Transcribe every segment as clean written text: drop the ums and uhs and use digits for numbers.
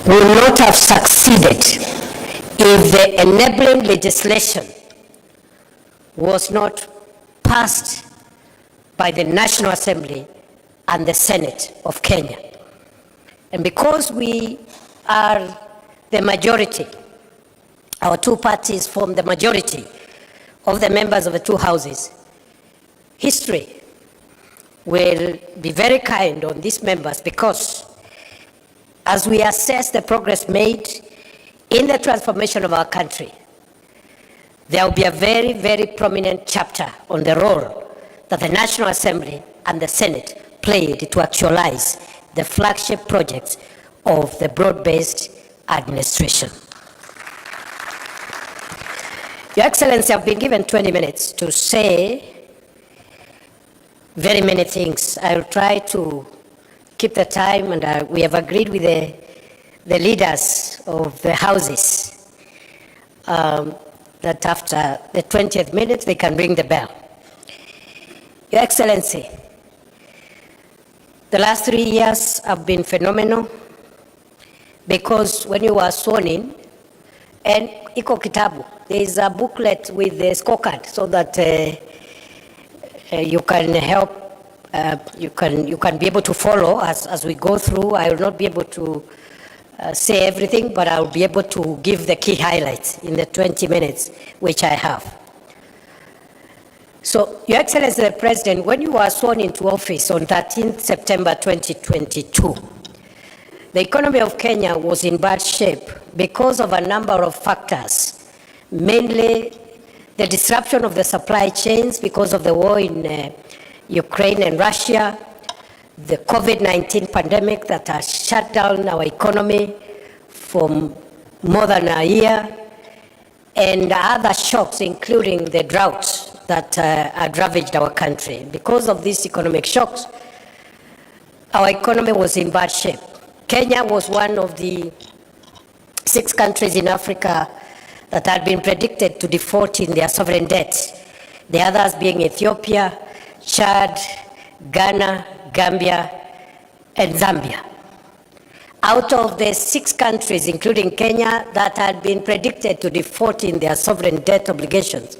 would not have succeeded if the enabling legislation was not passed by the National Assembly and the Senate of Kenya. And because we are the majority, our two parties form the majority of the members of the two houses, history will be very kind on these members, because as we assess the progress made in the transformation of our country, there will be a very, very prominent chapter on the role that the National Assembly and the Senate played to actualize the flagship projects of the broad-based administration. Your Excellency, I've been given 20 minutes to say very many things. I'll try to keep the time, and we have agreed with the leaders of the houses that after the 20th minute, they can ring the bell. Your Excellency, the last 3 years have been phenomenal, because when you were sworn in, and iko kitabu, there is a booklet with the scorecard, so that you can help, you can be able to follow as we go through. I will not be able to say everything, but I will be able to give the key highlights in the 20 minutes which I have. So, Your Excellency the President, when you were sworn into office on 13th September 2022, the economy of Kenya was in bad shape because of a number of factors, mainly the disruption of the supply chains because of the war in Ukraine and Russia, the COVID-19 pandemic that has shut down our economy for more than a year, and other shocks, including the droughts that had ravaged our country. Because of these economic shocks, our economy was in bad shape. Kenya was one of the 6 countries in Africa that had been predicted to default in their sovereign debt, the others being Ethiopia, Chad, Ghana, Gambia, and Zambia. Out of the 6 countries, including Kenya, that had been predicted to default in their sovereign debt obligations,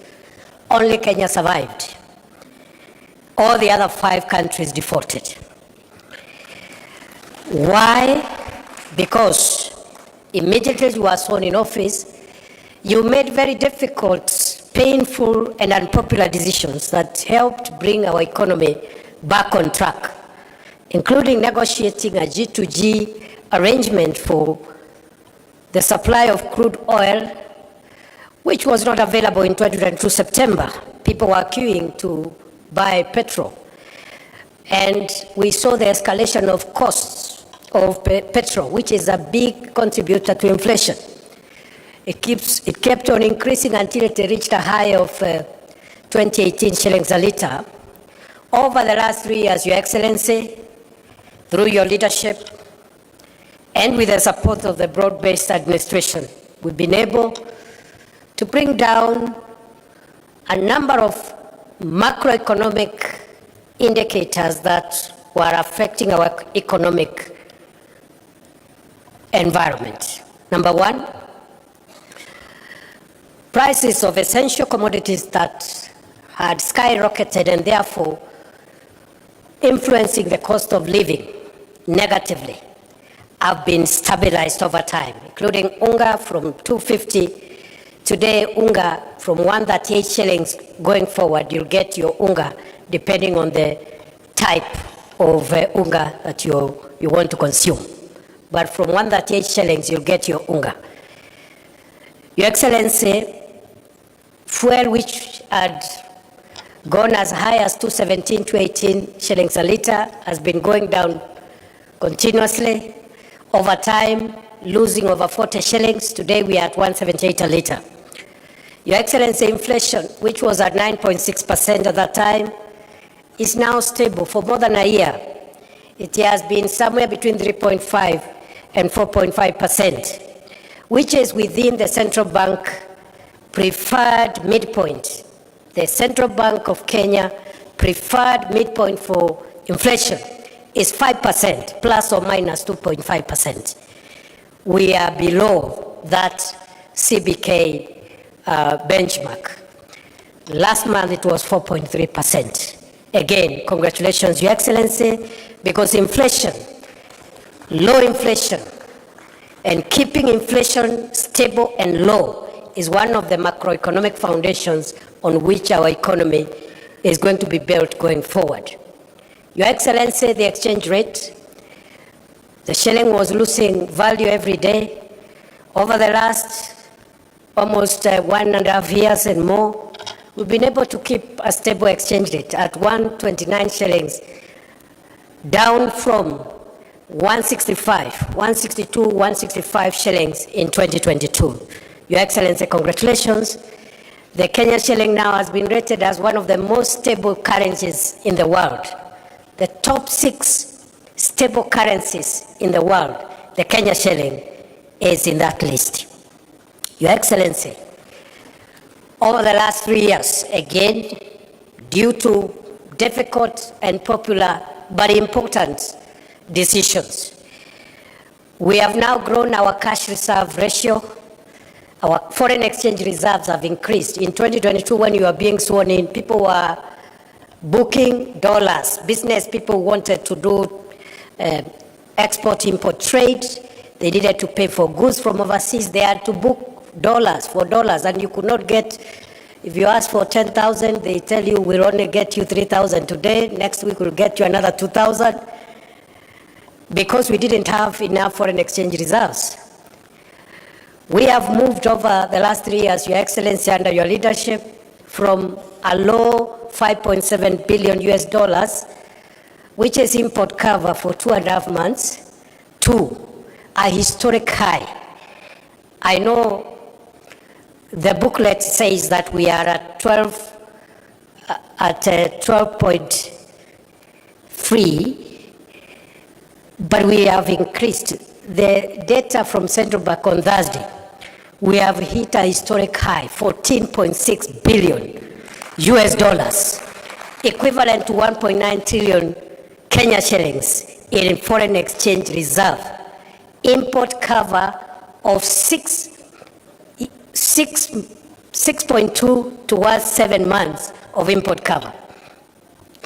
only Kenya survived. All the other 5 countries defaulted. Why? Because immediately you were sworn in office, you made very difficult, painful, and unpopular decisions that helped bring our economy back on track, including negotiating a G2G arrangement for the supply of crude oil, which was not available in 2022 September. People were queuing to buy petrol. And we saw the escalation of costs of petrol, which is a big contributor to inflation. It kept on increasing until it reached a high of 2018 shillings a litre. Over the last 3 years, Your Excellency, through your leadership and with the support of the broad-based administration, we've been able to bring down a number of macroeconomic indicators that were affecting our economic environment. Number 1, prices of essential commodities that had skyrocketed and therefore influencing the cost of living negatively have been stabilized over time, including unga from 250. Today, unga from 138 shillings going forward, you'll get your unga depending on the type of unga that you want to consume. But from 138 shillings, you'll get your unga. Your Excellency, fuel which had gone as high as 217, 218 shillings a litre has been going down continuously. Over time, losing over 40 shillings. Today we are at 178 a litre. Your Excellency, inflation, which was at 9.6% at that time, is now stable for more than a year. It has been somewhere between 3.5 and 4.5%, which is within the central bank preferred midpoint. The Central Bank of Kenya preferred midpoint for inflation is 5%, plus or minus 2.5%. we are below that CBK benchmark. Last month it was 4.3%. Again, congratulations, Your Excellency, because inflation, low inflation, and keeping inflation stable and low is one of the macroeconomic foundations on which our economy is going to be built going forward. Your Excellency, the exchange rate, the shilling was losing value every day. Over the last almost 1.5 years and more, we've been able to keep a stable exchange rate at 129 shillings, down from 165, 162, 165 shillings in 2022. Your Excellency, congratulations. The Kenya shilling now has been rated as one of the most stable currencies in the world. The top 6 stable currencies in the world, the Kenya shilling is in that list. Your Excellency, over the last 3 years, again, due to difficult and popular but important decisions, we have now grown our cash reserve ratio. Our foreign exchange reserves have increased. In 2022, when you were being sworn in, people were booking dollars. Business people wanted to do export-import trade. They needed to pay for goods from overseas. They had to book dollars for dollars, and you could not get, if you ask for 10,000, they tell you we'll only get you 3,000 today. Next week we'll get you another 2,000, because we didn't have enough foreign exchange reserves. We have moved over the last 3 years, Your Excellency, under your leadership, from a low 5.7 billion US dollars, which is import cover for 2.5 months, to a historic high. I know the booklet says that we are at 12.3, but we have increased. The data from Central Bank on Thursday, we have hit a historic high, 14.6 billion US dollars, equivalent to 1.9 trillion Kenya shillings in foreign exchange reserve. Import cover of 6.2 towards 7 months of import cover.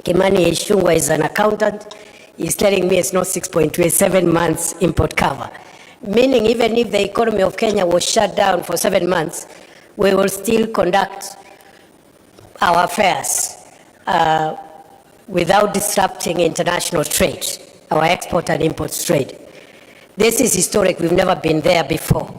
Kimani Ishungwa is an accountant. He's telling me it's not 6.2, it's 7 months import cover. Meaning even if the economy of Kenya was shut down for 7 months, we will still conduct our affairs without disrupting international trade, our export and import trade. This is historic. We've never been there before.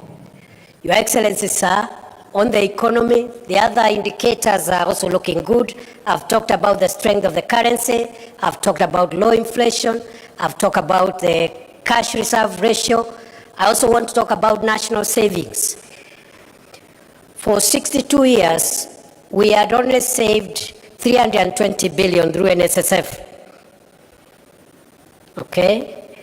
Your Excellency, sir, on the economy, the other indicators are also looking good. I've talked about the strength of the currency. I've talked about low inflation. I've talked about the cash reserve ratio. I also want to talk about national savings. For 62 years, we had only saved 320 billion through NSSF. Okay?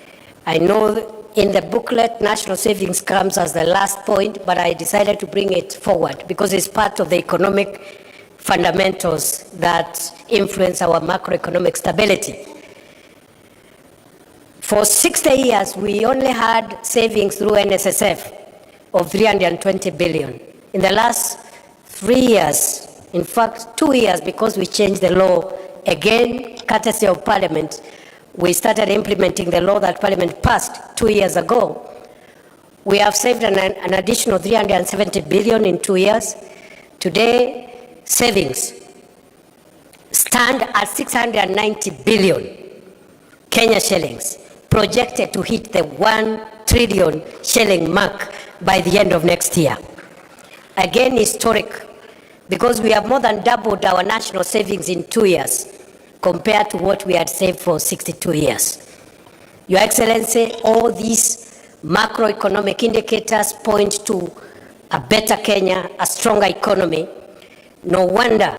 I know in the booklet, national savings comes as the last point, but I decided to bring it forward because it's part of the economic fundamentals that influence our macroeconomic stability. For 60 years, we only had savings through NSSF of 320 billion. In the last 3 years, in fact, 2 years, because we changed the law, again, courtesy of Parliament, we started implementing the law that Parliament passed 2 years ago. We have saved an additional 370 billion in 2 years. Today, savings stand at 690 billion Kenya shillings, projected to hit the 1 trillion shilling mark by the end of next year. Again, historic, because we have more than doubled our national savings in 2 years compared to what we had saved for 62 years. Your Excellency, all these macroeconomic indicators point to a better Kenya, a stronger economy. No wonder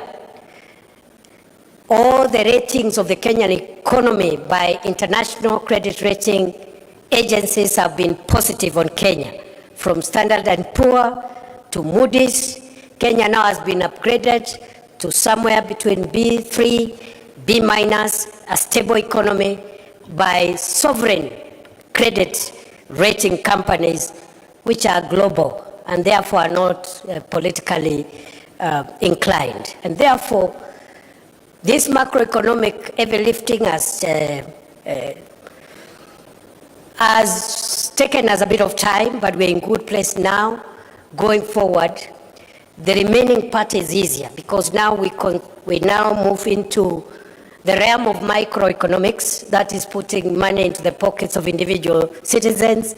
all the ratings of the Kenyan economy by international credit rating agencies have been positive on Kenya, from Standard & Poor's to Moody's. Kenya now has been upgraded to somewhere between B3, B-, a stable economy by sovereign credit rating companies which are global and therefore are not politically inclined. And therefore, this macroeconomic heavy lifting has taken us a bit of time, but we're in good place now. Going forward, the remaining part is easier because now we now move into the realm of microeconomics, that is putting money into the pockets of individual citizens,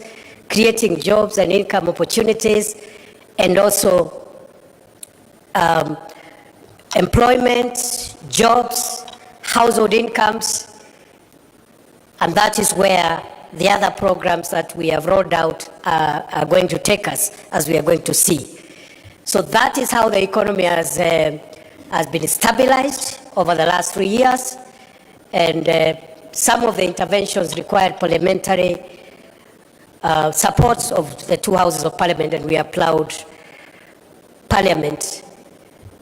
creating jobs and income opportunities, and also employment, jobs, household incomes, and that is where the other programs that we have rolled out are going to take us, as we are going to see. So that is how the economy has been stabilized over the last 3 years, and some of the interventions required parliamentary supports of the two houses of parliament, and we applaud parliament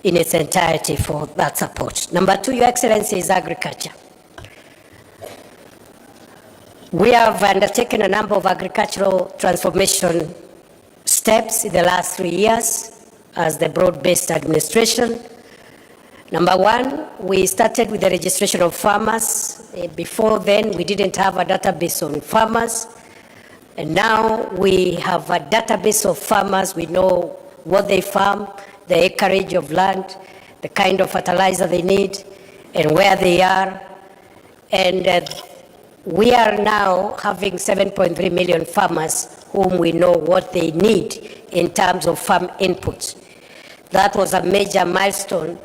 in its entirety for that support. Number two, Your Excellency, is agriculture. We have undertaken a number of agricultural transformation steps in the last 3 years as the broad-based administration. Number one, we started with the registration of farmers. Before then, we didn't have a database on farmers. And now we have a database of farmers. We know what they farm, the acreage of land, the kind of fertilizer they need, and where they are. And we are now having 7.3 million farmers whom we know what they need in terms of farm inputs. That was a major milestone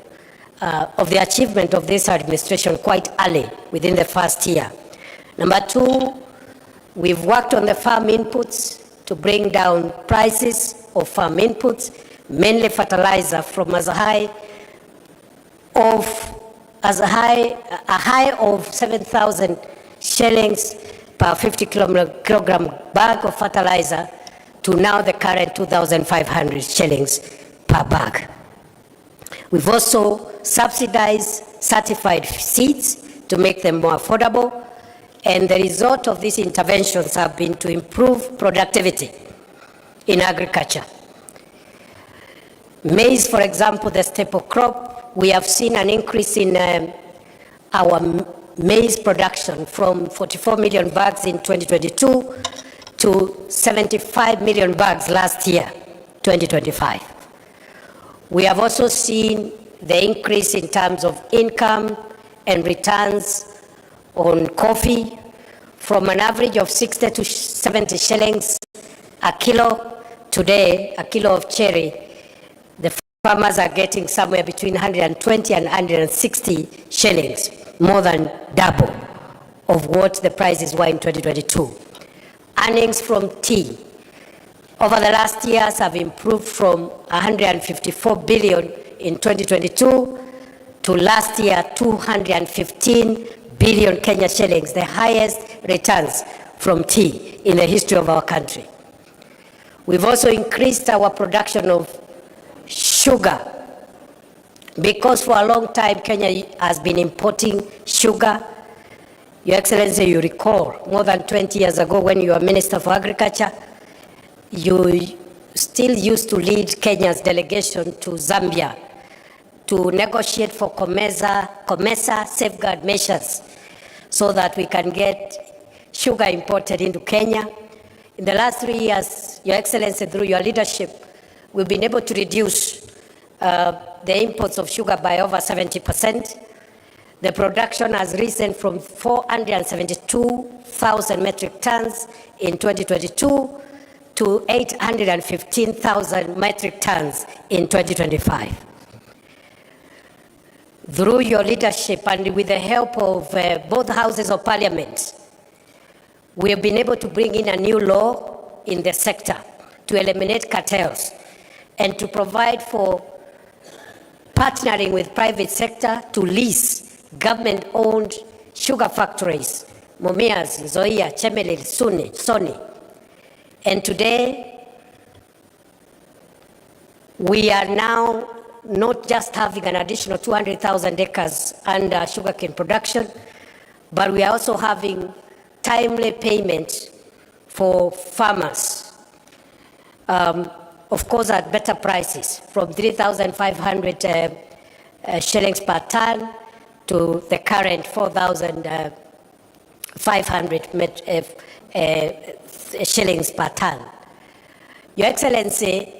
of the achievement of this administration quite early within the first year. Number two, we've worked on the farm inputs to bring down prices of farm inputs, mainly fertilizer, from a high of 7,000 shillings per 50 kilogram bag of fertilizer to now the current 2,500 shillings per bag. We've also subsidized certified seeds to make them more affordable, and the result of these interventions have been to improve productivity in agriculture. Maize, for example, the staple crop, we have seen an increase in our maize production from 44 million bags in 2022 to 75 million bags last year, 2025. We have also seen the increase in terms of income and returns on coffee from an average of 60 to 70 shillings a kilo. Today, a kilo of cherry, the farmers are getting somewhere between 120 and 160 shillings, more than double of what the prices were in 2022. Earnings from tea over the last years have improved from 154 billion in 2022 to last year 215 billion Kenya shillings, the highest returns from tea in the history of our country. We've also increased our production of sugar, because for a long time Kenya has been importing sugar. Your Excellency, you recall more than 20 years ago when you were Minister for Agriculture, you still used to lead Kenya's delegation to Zambia to negotiate for COMESA safeguard measures so that we can get sugar imported into Kenya. In the last 3 years, Your Excellency, through your leadership, we've been able to reduce the imports of sugar by over 70%. The production has risen from 472,000 metric tons in 2022 to 815,000 metric tons in 2025. Through your leadership and with the help of both houses of parliament, we have been able to bring in a new law in the sector to eliminate cartels and to provide for partnering with private sector to lease government-owned sugar factories, Mumias, Nzoia, Chemelil, Sony. And today, we are now not just having an additional 200,000 acres under sugarcane production, but we are also having timely payment for farmers. of course, at better prices, from 3,500 shillings per ton to the current 4,500 shillings per ton. Your Excellency,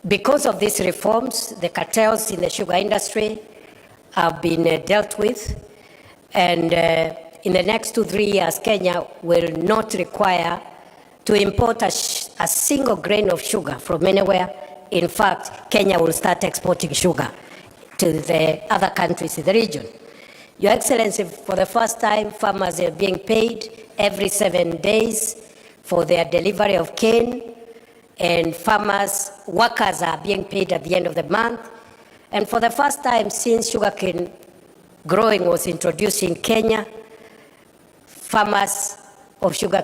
because of these reforms, the cartels in the sugar industry have been dealt with, and in the next 2-3 years, Kenya will not require to import a single grain of sugar from anywhere. In fact, Kenya will start exporting sugar to the other countries in the region. Your Excellency, for the first time, farmers are being paid every 7 days for their delivery of cane, and workers are being paid at the end of the month. And for the first time since sugarcane growing was introduced in Kenya,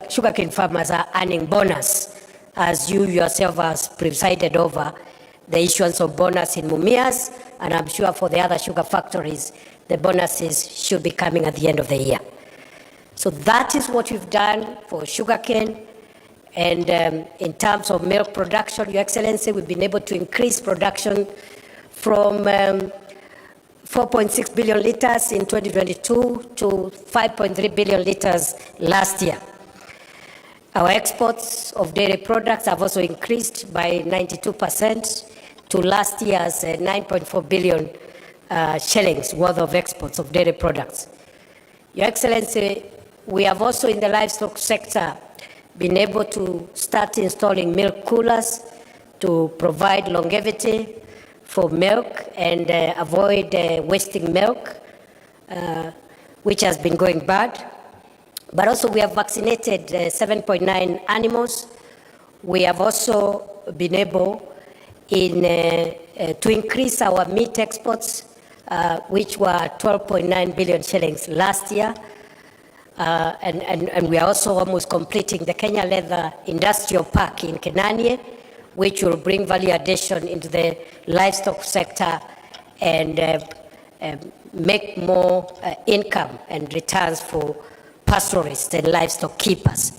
sugarcane farmers are earning bonus, as you yourself has presided over the issuance of bonus in Mumias, and I'm sure for the other sugar factories, the bonuses should be coming at the end of the year. So that is what we've done for sugarcane. And in terms of milk production, Your Excellency, we've been able to increase production from 4.6 billion liters in 2022 to 5.3 billion liters last year. Our exports of dairy products have also increased by 92% to last year's 9.4 billion shillings worth of exports of dairy products. Your Excellency, we have also in the livestock sector been able to start installing milk coolers to provide longevity for milk and avoid wasting milk, which has been going bad. But also we have vaccinated 7.9 animals. We have also been able to increase our meat exports, which were 12.9 billion shillings last year. And we are also almost completing the Kenya Leather Industrial Park in Kenanie, which will bring value addition into the livestock sector and make more income and returns for pastoralists and livestock keepers.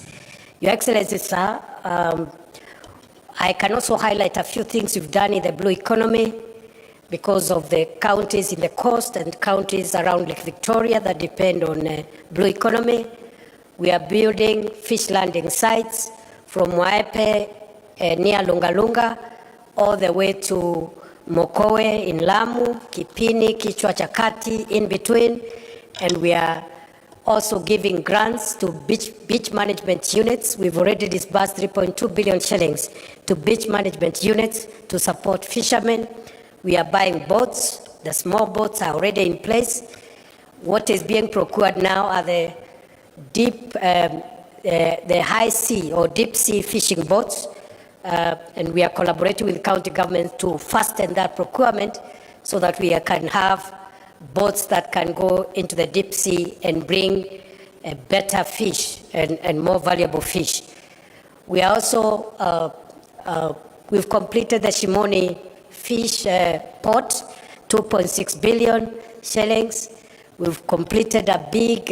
Your Excellency, sir, I can also highlight a few things we've done in the blue economy because of the counties in the coast and counties around Lake Victoria that depend on blue economy. We are building fish landing sites from Waepe near Lungalunga all the way to Mokowe in Lamu, Kipini, Kichwa Chakati in between, and we are also giving grants to beach management units. We've already disbursed 3.2 billion shillings to beach management units to support fishermen. We are buying boats. The small boats are already in place. What is being procured now are the high sea or deep sea fishing boats. And we are collaborating with county governments to fasten that procurement so that we can have boats that can go into the deep sea and bring better fish and more valuable fish. We are also, we've completed the Shimoni fish port, 2.6 billion shillings. We've completed a big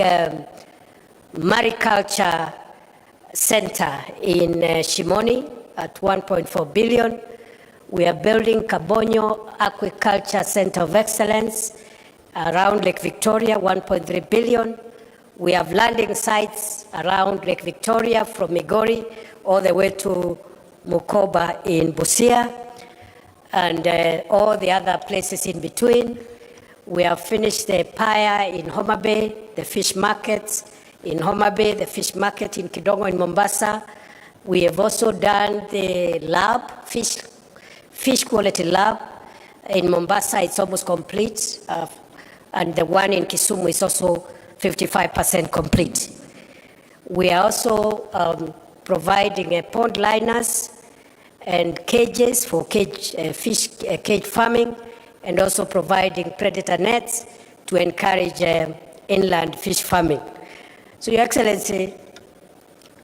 mariculture center in Shimoni at 1.4 billion. We are building Kabonyo Aquaculture Center of Excellence around Lake Victoria, 1.3 billion. We have landing sites around Lake Victoria from Migori all the way to Mukoba in Busia, and all the other places in between. We have finished the Paya in Homa Bay, the fish markets in Homa Bay, the fish market in Kidongo in Mombasa. We have also done the lab, fish quality lab in Mombasa. It's almost complete, and the one in Kisumu is also 55% complete. We are also providing pond liners and cages for fish cage farming, and also providing predator nets to encourage inland fish farming. So, Your Excellency,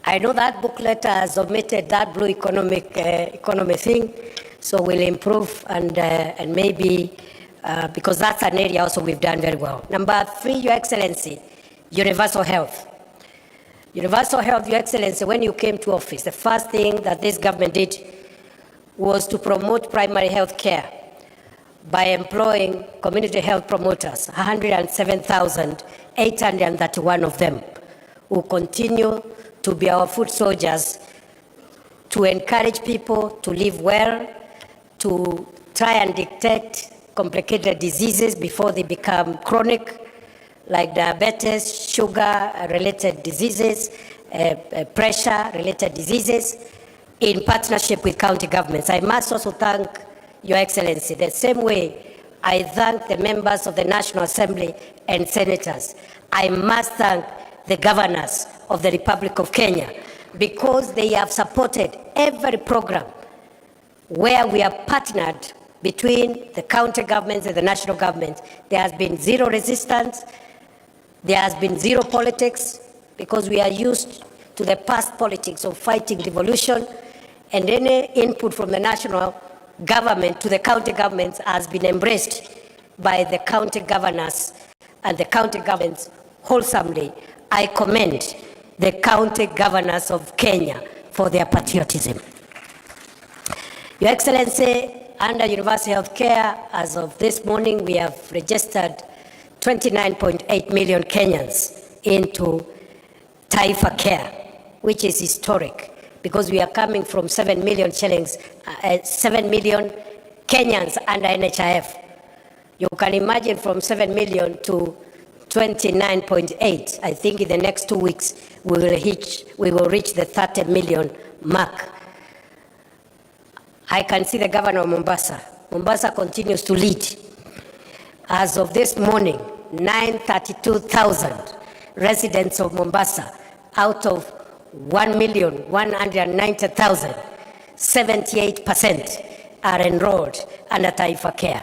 I know that booklet has omitted that blue economy thing, so we'll improve and maybe, because that's an area also we've done very well. Number 3, Your Excellency, universal health. Universal health, Your Excellency, when you came to office, the first thing that this government did was to promote primary health care by employing community health promoters, 107,831 of them, who continue to be our foot soldiers to encourage people to live well, to try and detect complicated diseases before they become chronic, like diabetes, sugar-related diseases, pressure-related diseases, in partnership with county governments. I must also thank Your Excellency, the same way I thank the members of the National Assembly and senators. I must thank the governors of the Republic of Kenya, because they have supported every program where we have partnered between the county governments and the national government. There has been zero resistance, there has been zero politics, because we are used to the past politics of fighting devolution, and any input from the national government to the county governments has been embraced by the county governors and the county governments wholesomely. I commend the county governors of Kenya for their patriotism. Your Excellency, under universal health care, as of this morning, we have registered 29.8 million Kenyans into Taifa Care, which is historic, because we are coming from 7 million shillings, 7 million Kenyans under NHIF. You can imagine from 7 million to 29.8. I think in the next 2 weeks we will reach the 30 million mark. I can see the governor of Mombasa. Mombasa continues to lead. As of this morning, 932,000 residents of Mombasa out of 1,190,000, 78% are enrolled under Taifa Care.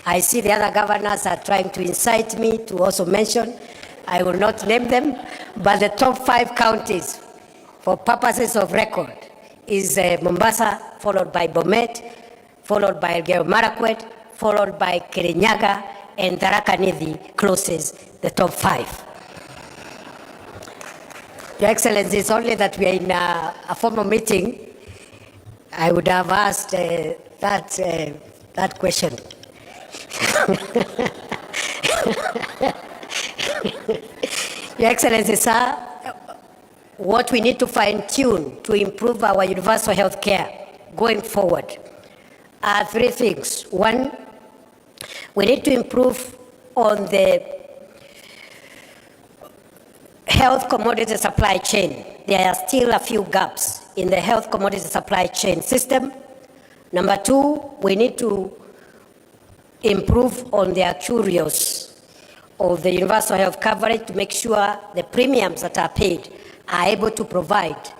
I see the other governors are trying to incite me to also mention, I will not name them, but the top 5 counties, for purposes of record, is Mombasa, followed by Bomet, followed by Elgeyo Marakwet, followed by Kirinyaga, and Tharaka Nithi closes the top 5. Your Excellency, it's only that we are in a formal meeting. I would have asked that question. Your Excellency, sir, what we need to fine-tune to improve our universal health care going forward are 3 things. 1, we need to improve on the health commodity supply chain. There are still a few gaps in the health commodity supply chain system. Number 2, we need to improve on the actuarials of the universal health coverage to make sure the premiums that are paid are able to provide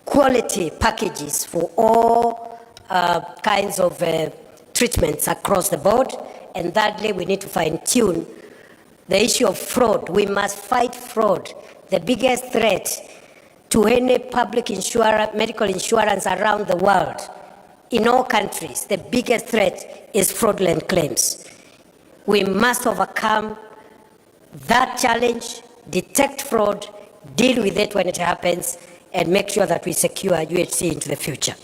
quality packages for all kinds of treatments across the board. And thirdly, we need to fine-tune the issue of fraud. We must fight fraud. The biggest threat to any public insurance, medical insurance around the world, in all countries, the biggest threat is fraudulent claims. We must overcome that challenge, detect fraud, deal with it when it happens, and make sure that we secure UHC into the future.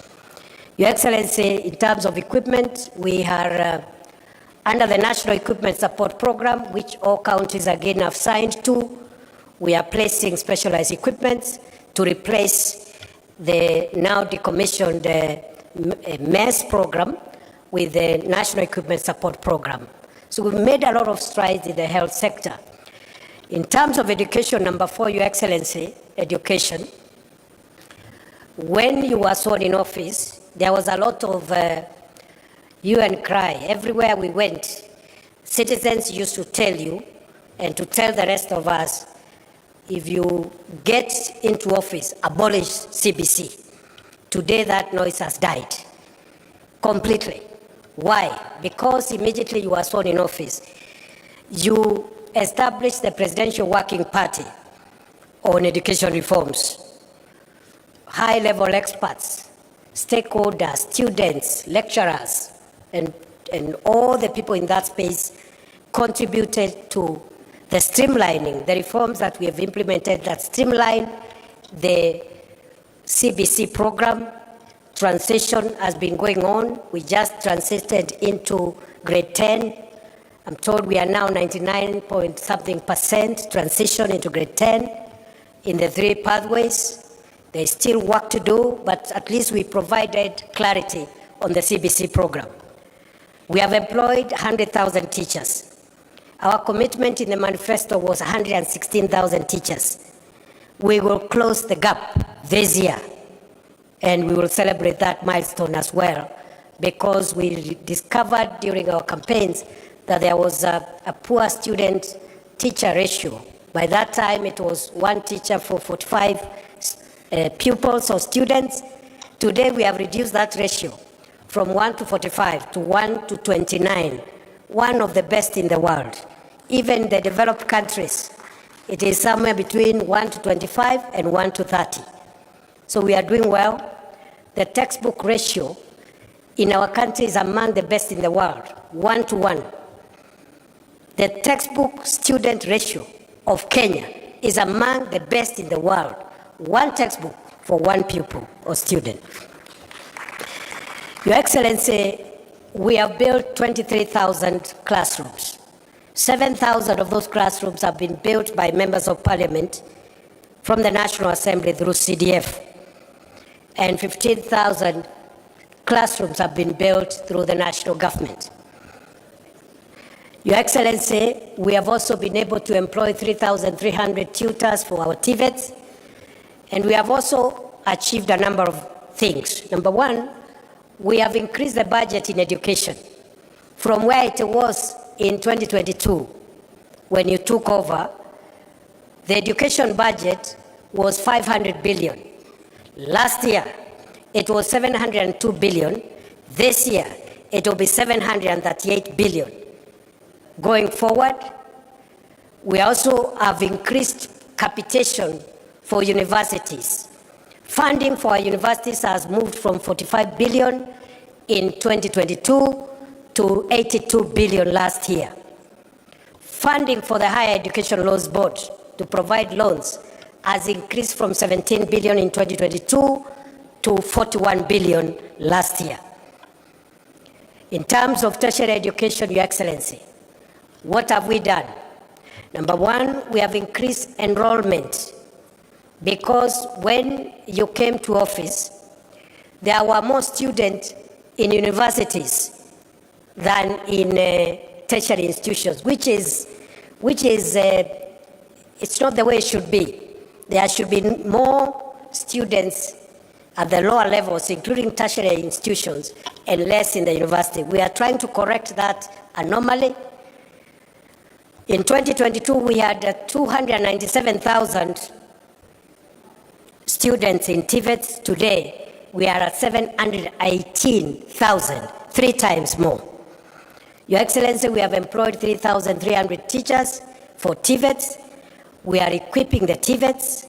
Your Excellency, in terms of equipment, we are under the National Equipment Support Program, which all counties again have signed to. We are placing specialized equipment to replace the now decommissioned MES program with the National Equipment Support Program. So we've made a lot of strides in the health sector. In terms of education, number 4, Your Excellency, education. When you were sworn in office, there was a lot of hue and cry. Everywhere we went, citizens used to tell you and to tell the rest of us, if you get into office, abolish CBC. Today that noise has died completely. Why? Because immediately you were sworn in office, you established the Presidential Working Party on education reforms. High-level experts, stakeholders, students, lecturers, and all the people in that space contributed to the streamlining, the reforms that we have implemented that streamline the CBC program transition has been going on. We just transited into grade 10. I'm told we are now 99-point-something% transition into grade 10 in the 3 pathways. There's still work to do, but at least we provided clarity on the CBC program. We have employed 100,000 teachers. Our commitment in the manifesto was 116,000 teachers. We will close the gap this year, and we will celebrate that milestone as well, because we discovered during our campaigns that there was a poor student-teacher ratio. By that time, it was 1 teacher for 45 pupils or students. Today, we have reduced that ratio from 1 to 45 to 1 to 29, one of the best in the world. Even the developed countries, it is somewhere between 1 to 25 and 1 to 30. So we are doing well. The textbook ratio in our country is among the best in the world, 1 to 1. The textbook student ratio of Kenya is among the best in the world, 1 textbook for 1 pupil or student. Your Excellency, we have built 23,000 classrooms. 7,000 of those classrooms have been built by members of parliament from the National Assembly through CDF. And 15,000 classrooms have been built through the national government. Your Excellency, we have also been able to employ 3,300 tutors for our TVETs, and we have also achieved a number of things. Number one, we have increased the budget in education from where it was in 2022 when you took over. The education budget was 500 billion. Last year, it was 702 billion. This year, it will be 738 billion. Going forward, we also have increased capitation for universities. Funding for our universities has moved from 45 billion in 2022 to 82 billion last year. Funding for the Higher Education Loans Board to provide loans has increased from 17 billion in 2022 to 41 billion last year. In terms of tertiary education, Your Excellency, what have we done? Number one, we have increased enrollment, because when you came to office, there were more students in universities than in tertiary institutions, which is it's not the way it should be. There should be more students at the lower levels, including tertiary institutions, and less in the university. We are trying to correct that anomaly. In 2022, we had 297,000 students in TVETs. Today, we are at 718,000, 3 times more. Your Excellency, we have employed 3,300 teachers for TVETs. We are equipping the TVETs,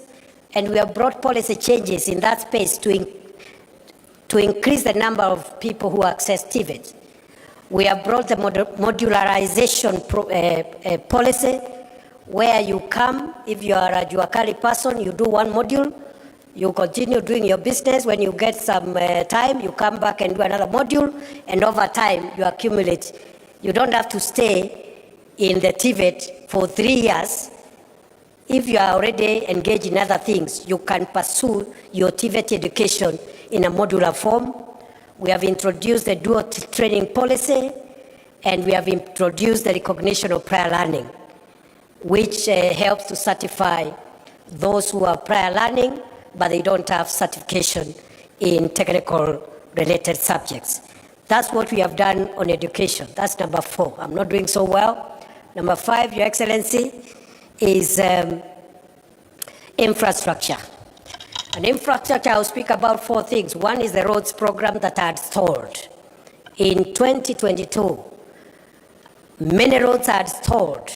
and we have brought policy changes in that space to increase the number of people who access TVETs. We have brought the modularization policy, where you come, if you are a Juakali person, you do 1 module, you continue doing your business. When you get some time, you come back and do another module, and over time, you accumulate. You don't have to stay in the TVET for 3 years. If you are already engaged in other things, you can pursue your TVET education in a modular form. We have introduced the dual training policy, and we have introduced the recognition of prior learning, which helps to certify those who are prior learning, but they don't have certification in technical related subjects. That's what we have done on education. That's number 4. I'm not doing so well. Number 5, Your Excellency, is infrastructure. And infrastructure, I'll speak about 4 things. One is the roads program that I had stalled. In 2022, many roads had stalled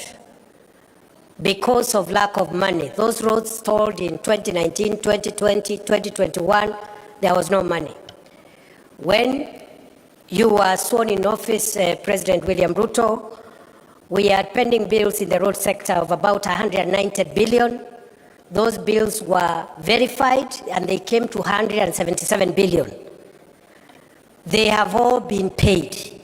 because of lack of money. Those roads stalled in 2019, 2020, 2021. There was no money. When you were sworn in office, President William Ruto, we had pending bills in the road sector of about 190 billion. Those bills were verified, and they came to 177 billion. They have all been paid.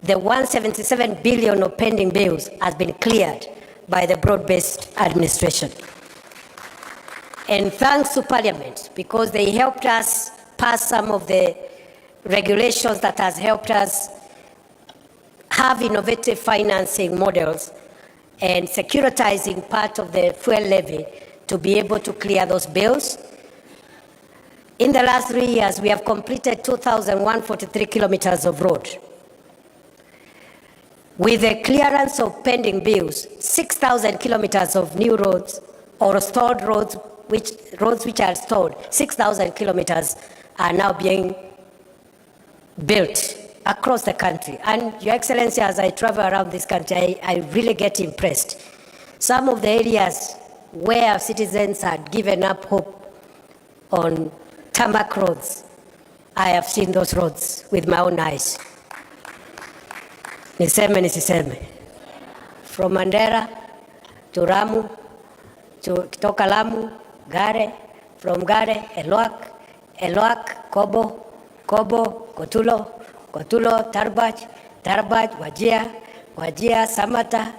The 177 billion of pending bills has been cleared by the Broadbased administration. And thanks to Parliament, because they helped us pass some of the regulations that has helped us have innovative financing models and securitizing part of the fuel levy to be able to clear those bills. In the last 3 years, we have completed 2,143 kilometers of road. With the clearance of pending bills, 6,000 kilometers of new roads or stored roads, which are stored, 6,000 kilometers are now being built across the country. And Your Excellency, as I travel around this country, I really get impressed. Some of the areas where citizens had given up hope on tarmac roads, I have seen those roads with my own eyes. Niseme nisiseme. From Mandera to Ramu, to kutoka Lamu, Gare, from Gare, Elwak, Kobo, Kotulo, Tarbaj, Wajia, Samata,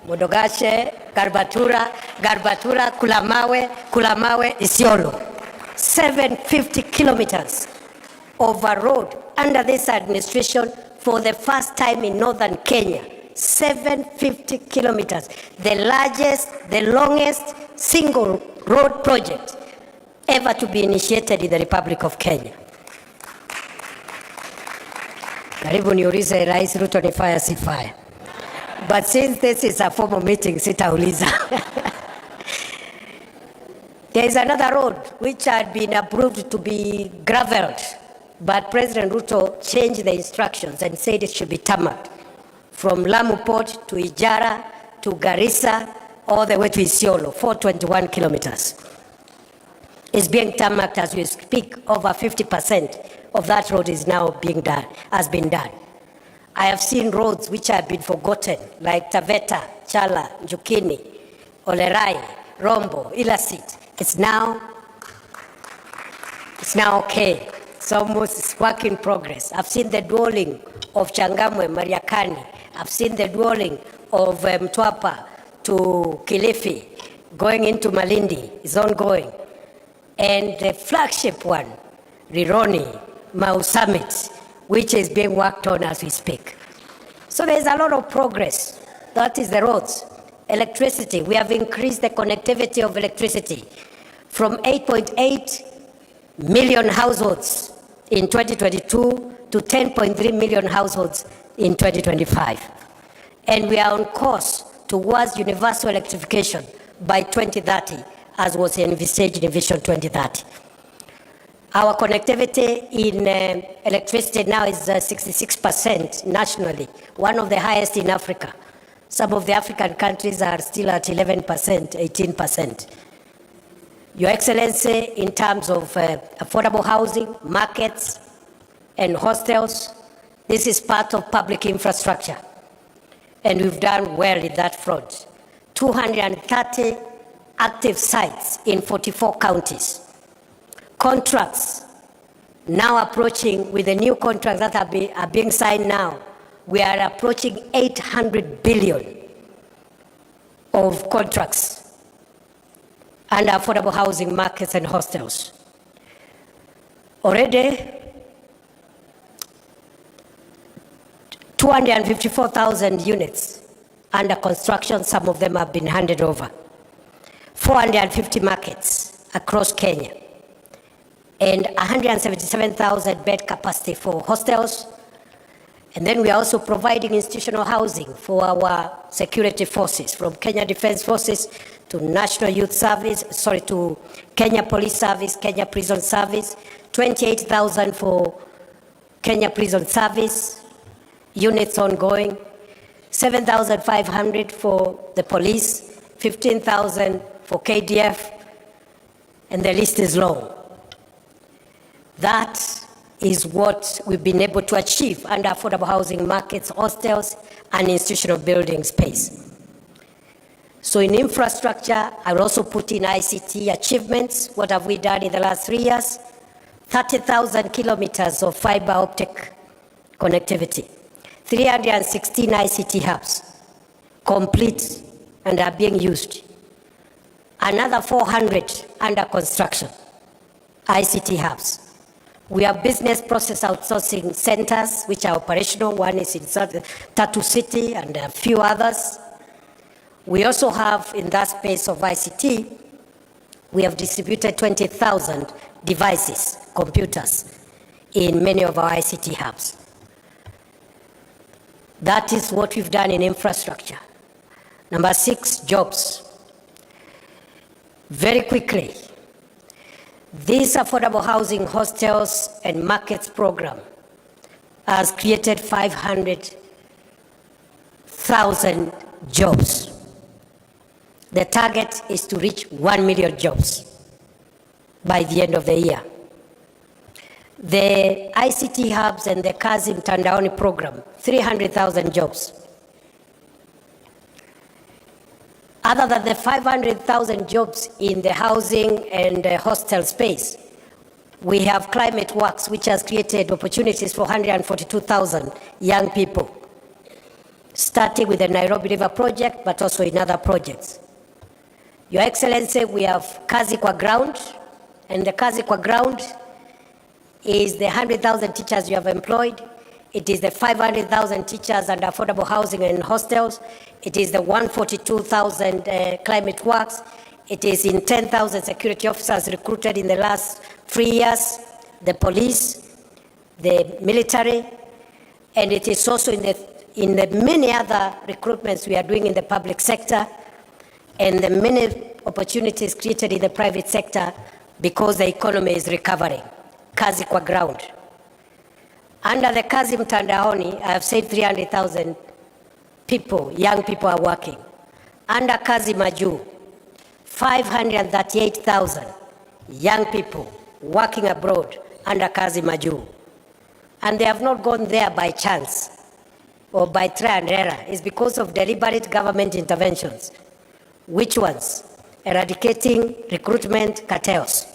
Modogashe, Garbatura, Kulamawe, Isiolo. 750 kilometers of a road under this administration for the first time in northern Kenya. 750 kilometers, the largest, the longest single road project ever to be initiated in the Republic of Kenya. Karibu niulize Rais Ruto ni fire si fire. But since this is a formal meeting, sitauliza. There is another road which had been approved to be graveled, but President Ruto changed the instructions and said it should be tarmacked. From Lamu Port to Ijara to Garissa, all the way to Isiolo, 421 kilometers. It's being tarmacked as we speak. Over 50% of that road is now has been done. I have seen roads which have been forgotten, like Taveta, Chala, Njukini, Olerai, Rombo, Ilasit. It's now okay. It's almost work in progress. I've seen the dwelling of Changamwe, Mariakani. I've seen the dwelling of Mtwapa to Kilifi, going into Malindi is ongoing. And the flagship one, Rironi, Mau Summit, which is being worked on as we speak. So there's a lot of progress. That is the roads. Electricity, we have increased the connectivity of electricity from 8.8 million households in 2022 to 10.3 million households in 2025. And we are on course towards universal electrification by 2030, as was envisaged in Vision 2030. Our connectivity in electricity now is 66% nationally, one of the highest in Africa. Some of the African countries are still at 11%, 18%. Your Excellency, in terms of affordable housing, markets, and hostels, this is part of public infrastructure. And we've done well in that front. 230 active sites in 44 counties. Contracts now approaching, with the new contracts that are being signed now, we are approaching 800 billion of contracts under affordable housing, markets, and hostels. Already, 254,000 units under construction. Some of them have been handed over. 450 markets across Kenya. And 177,000 bed capacity for hostels. And then we are also providing institutional housing for our security forces, from Kenya Defense Forces to National Youth Service, to Kenya Police Service, Kenya Prison Service, 28,000 for Kenya Prison Service, units ongoing, 7,500 for the police, 15,000 for KDF, and the list is long. That is what we've been able to achieve under affordable housing, markets, hostels, and institutional building space. So in infrastructure, I will also put in ICT achievements. What have we done in the last 3 years? 30,000 kilometers of fiber optic connectivity, 316 ICT hubs complete and are being used, another 400 under construction, ICT hubs. We have business process outsourcing centers which are operational. One is in Tatu City and a few others. We also have, in that space of ICT, we have distributed 20,000 devices, computers, in many of our ICT hubs. That is what we've done in infrastructure. Number 6, jobs. Very quickly, this affordable housing, hostels, and markets program has created 500,000 jobs. The target is to reach 1 million jobs by the end of the year. The ICT hubs and the Kazi Mtandaoni program, 300,000 jobs. Other than the 500,000 jobs in the housing and the hostel space, we have Climate Works, which has created opportunities for 142,000 young people, starting with the Nairobi River project, but also in other projects. Your Excellency, we have Kazi Kwa Ground, and the Kazi Kwa Ground is the 100,000 teachers you have employed. It is the 500,000 teachers under affordable housing and hostels. It is the 142,000 climate works. It is in 10,000 security officers recruited in the last 3 years, the police, the military, and it is also in the many other recruitments we are doing in the public sector, and the many opportunities created in the private sector because the economy is recovering. Kazi Kwa Ground. Under the Kazi Mtandaoni, I have said 300,000 people, young people are working. Under Kazi Maju, 538,000 young people working abroad under Kazi Maju. And they have not gone there by chance or by trial and error. It's because of deliberate government interventions. Which ones? Eradicating recruitment cartels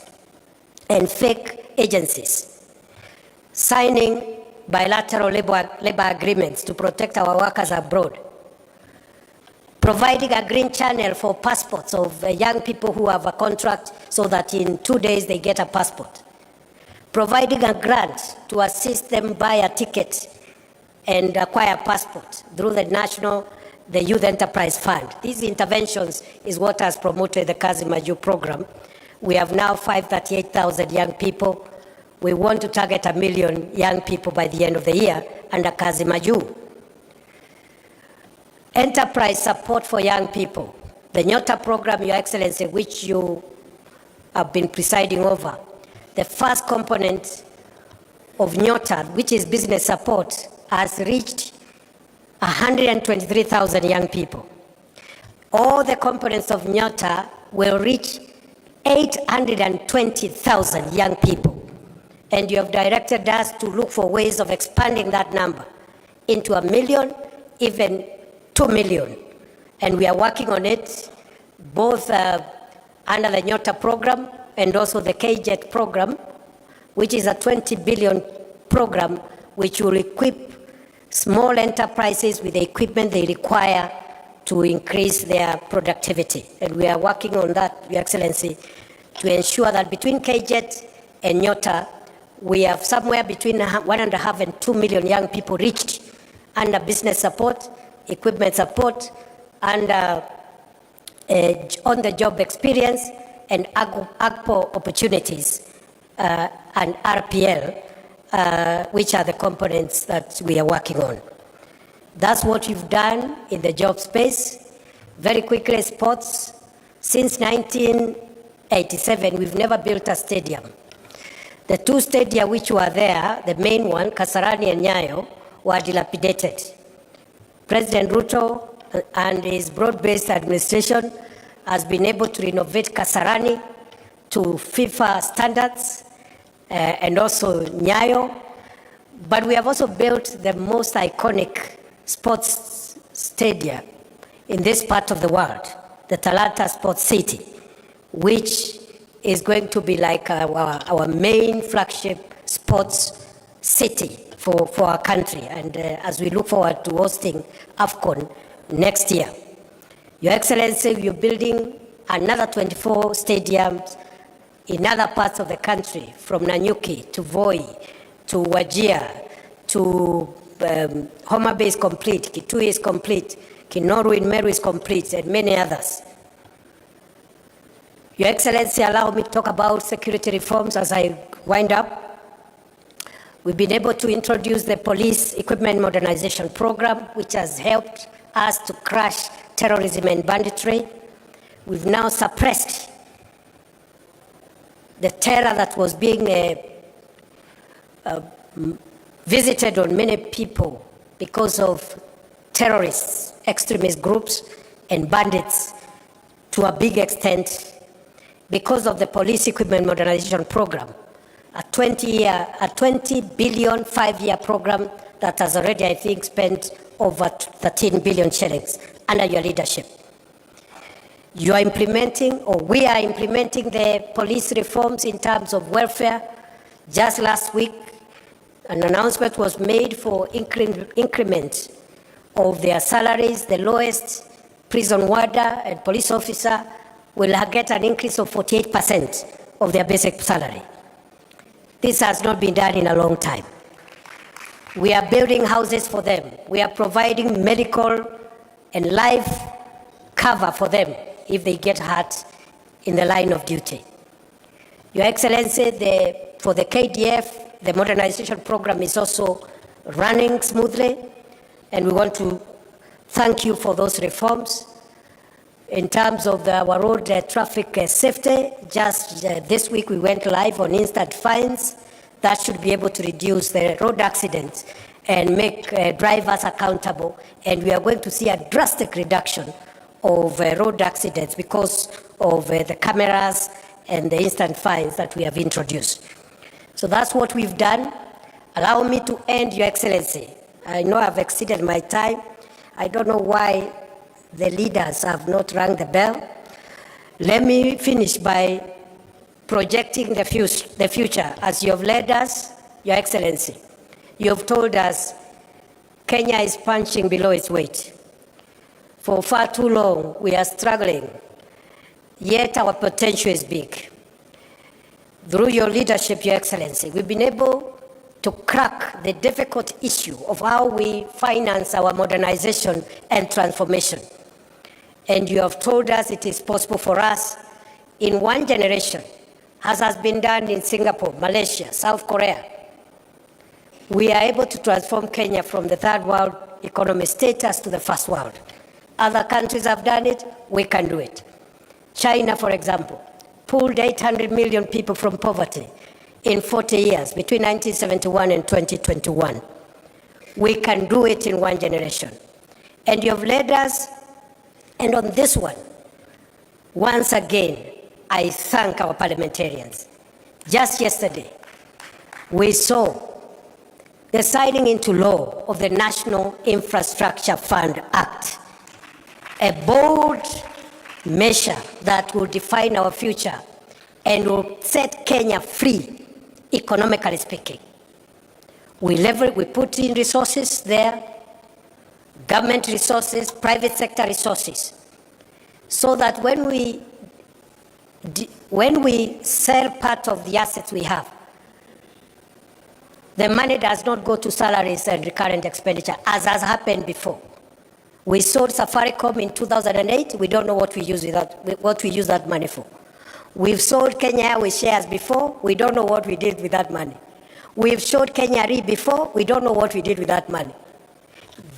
and fake agencies, signing bilateral labor agreements to protect our workers abroad, providing a green channel for passports of young people who have a contract so that in 2 days they get a passport, providing a grant to assist them buy a ticket and acquire a passport through the Youth Enterprise Fund. These interventions is what has promoted the Kazi Maju program. We have now 538,000 young people. We want to target 1 million young people by the end of the year under Kazi Maju. Enterprise support for young people. The Nyota program, Your Excellency, which you have been presiding over, the first component of Nyota, which is business support, has reached 123,000 young people. All the components of Nyota will reach 820,000 young people. And you have directed us to look for ways of expanding that number into 1 million, even 2 million. And we are working on it, both under the Nyota program and also the KJET program, which is a 20 billion program which will equip small enterprises with the equipment they require to increase their productivity. And we are working on that, Your Excellency, to ensure that between KJET and Nyota, we have somewhere between 1.5 and 2 million young people reached under business support, equipment support, and on-the-job experience, and AGPO opportunities, and RPL, which are the components that we are working on. That's what we've done in the job space. Very quickly, sports. Since 1987, we've never built a stadium. The 2 stadia which were there, the main one, Kasarani and Nyayo, were dilapidated. President Ruto and his broad-based administration has been able to renovate Kasarani to FIFA standards, and also Nyayo. But we have also built the most iconic sports stadium in this part of the world, the Talanta Sports City, which is going to be like our main flagship sports city for our country, and as we look forward to hosting AFCON next year. Your Excellency, you're building another 24 stadiums in other parts of the country, from Nanyuki to Voi to Wajir to Homa Bay is complete, Kitui is complete, Kinoru in Meru is complete, and many others. Your Excellency, allow me to talk about security reforms as I wind up. We've been able to introduce the Police Equipment Modernization Program, which has helped us to crush terrorism and banditry. We've now suppressed the terror that was being visited on many people because of terrorists, extremist groups, and bandits to a big extent because of the Police Equipment Modernization Program, a 20 billion 5-year program that has already, I think, spent over 13 billion shillings under your leadership. You are implementing, or we are implementing, the police reforms in terms of welfare. Just last week, an announcement was made for increment of their salaries. The lowest prison warder and police officer will get an increase of 48% of their basic salary. This has not been done in a long time. We are building houses for them. We are providing medical and life cover for them if they get hurt in the line of duty. Your Excellency, for the KDF, the modernization program is also running smoothly, and we want to thank you for those reforms. In terms of our road traffic safety, just this week we went live on instant fines. That should be able to reduce the road accidents and make drivers accountable. And we are going to see a drastic reduction of road accidents because of the cameras and the instant fines that we have introduced. So that's what we've done. Allow me to end, Your Excellency. I know I've exceeded my time. I don't know why the leaders have not rung the bell. Let me finish by projecting the future. As you have led us, Your Excellency, you have told us Kenya is punching below its weight. For far too long, we are struggling, yet our potential is big. Through your leadership, Your Excellency, we've been able to crack the difficult issue of how we finance our modernization and transformation. And you have told us it is possible for us in one generation, as has been done in Singapore, Malaysia, South Korea. We are able to transform Kenya from the third world economy status to the first world. Other countries have done it, we can do it. China, for example, pulled 800 million people from poverty in 40 years, between 1971 and 2021. We can do it in one generation. And you have led us, and on this one, once again, I thank our parliamentarians. Just yesterday, we saw the signing into law of the National Infrastructure Fund Act, a bold measure that will define our future and will set Kenya free, economically speaking. We put in resources there, government resources, private sector resources, so that when we sell part of the assets we have, the money does not go to salaries and recurrent expenditure, as has happened before. We sold Safaricom in 2008. We don't know what we use that money for. We've sold Kenya Airways shares before. We don't know what we did with that money. We've sold Kenya Re before. We don't know what we did with that money.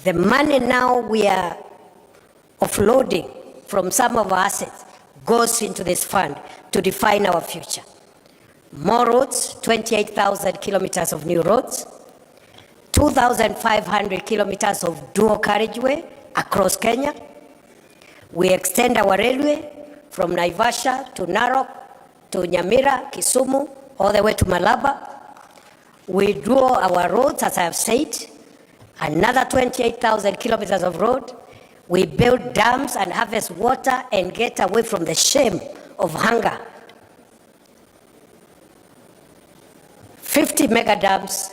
The money now we are offloading from some of our assets goes into this fund to define our future. More roads, 28,000 kilometers of new roads, 2,500 kilometers of dual carriageway across Kenya. We extend our railway from Naivasha to Narok to Nyamira, Kisumu, all the way to Malaba. We do our roads, as I have said, another 28,000 kilometers of road. We build dams and harvest water and get away from the shame of hunger 50 mega dams,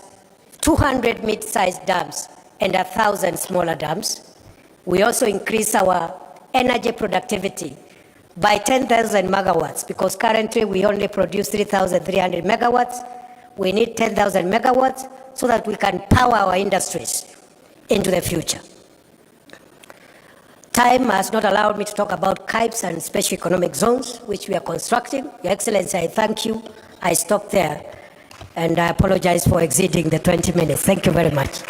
200 mid-sized dams, and 1,000 smaller dams. We also increase our energy productivity by 10,000 megawatts, because currently we only produce 3,300 megawatts. We need 10,000 megawatts so that we can power our industries into the future. Time has not allowed me to talk about CIPes and special economic zones, which we are constructing. Your Excellency, I thank you. I stop there, and I apologize for exceeding the 20 minutes. Thank you very much.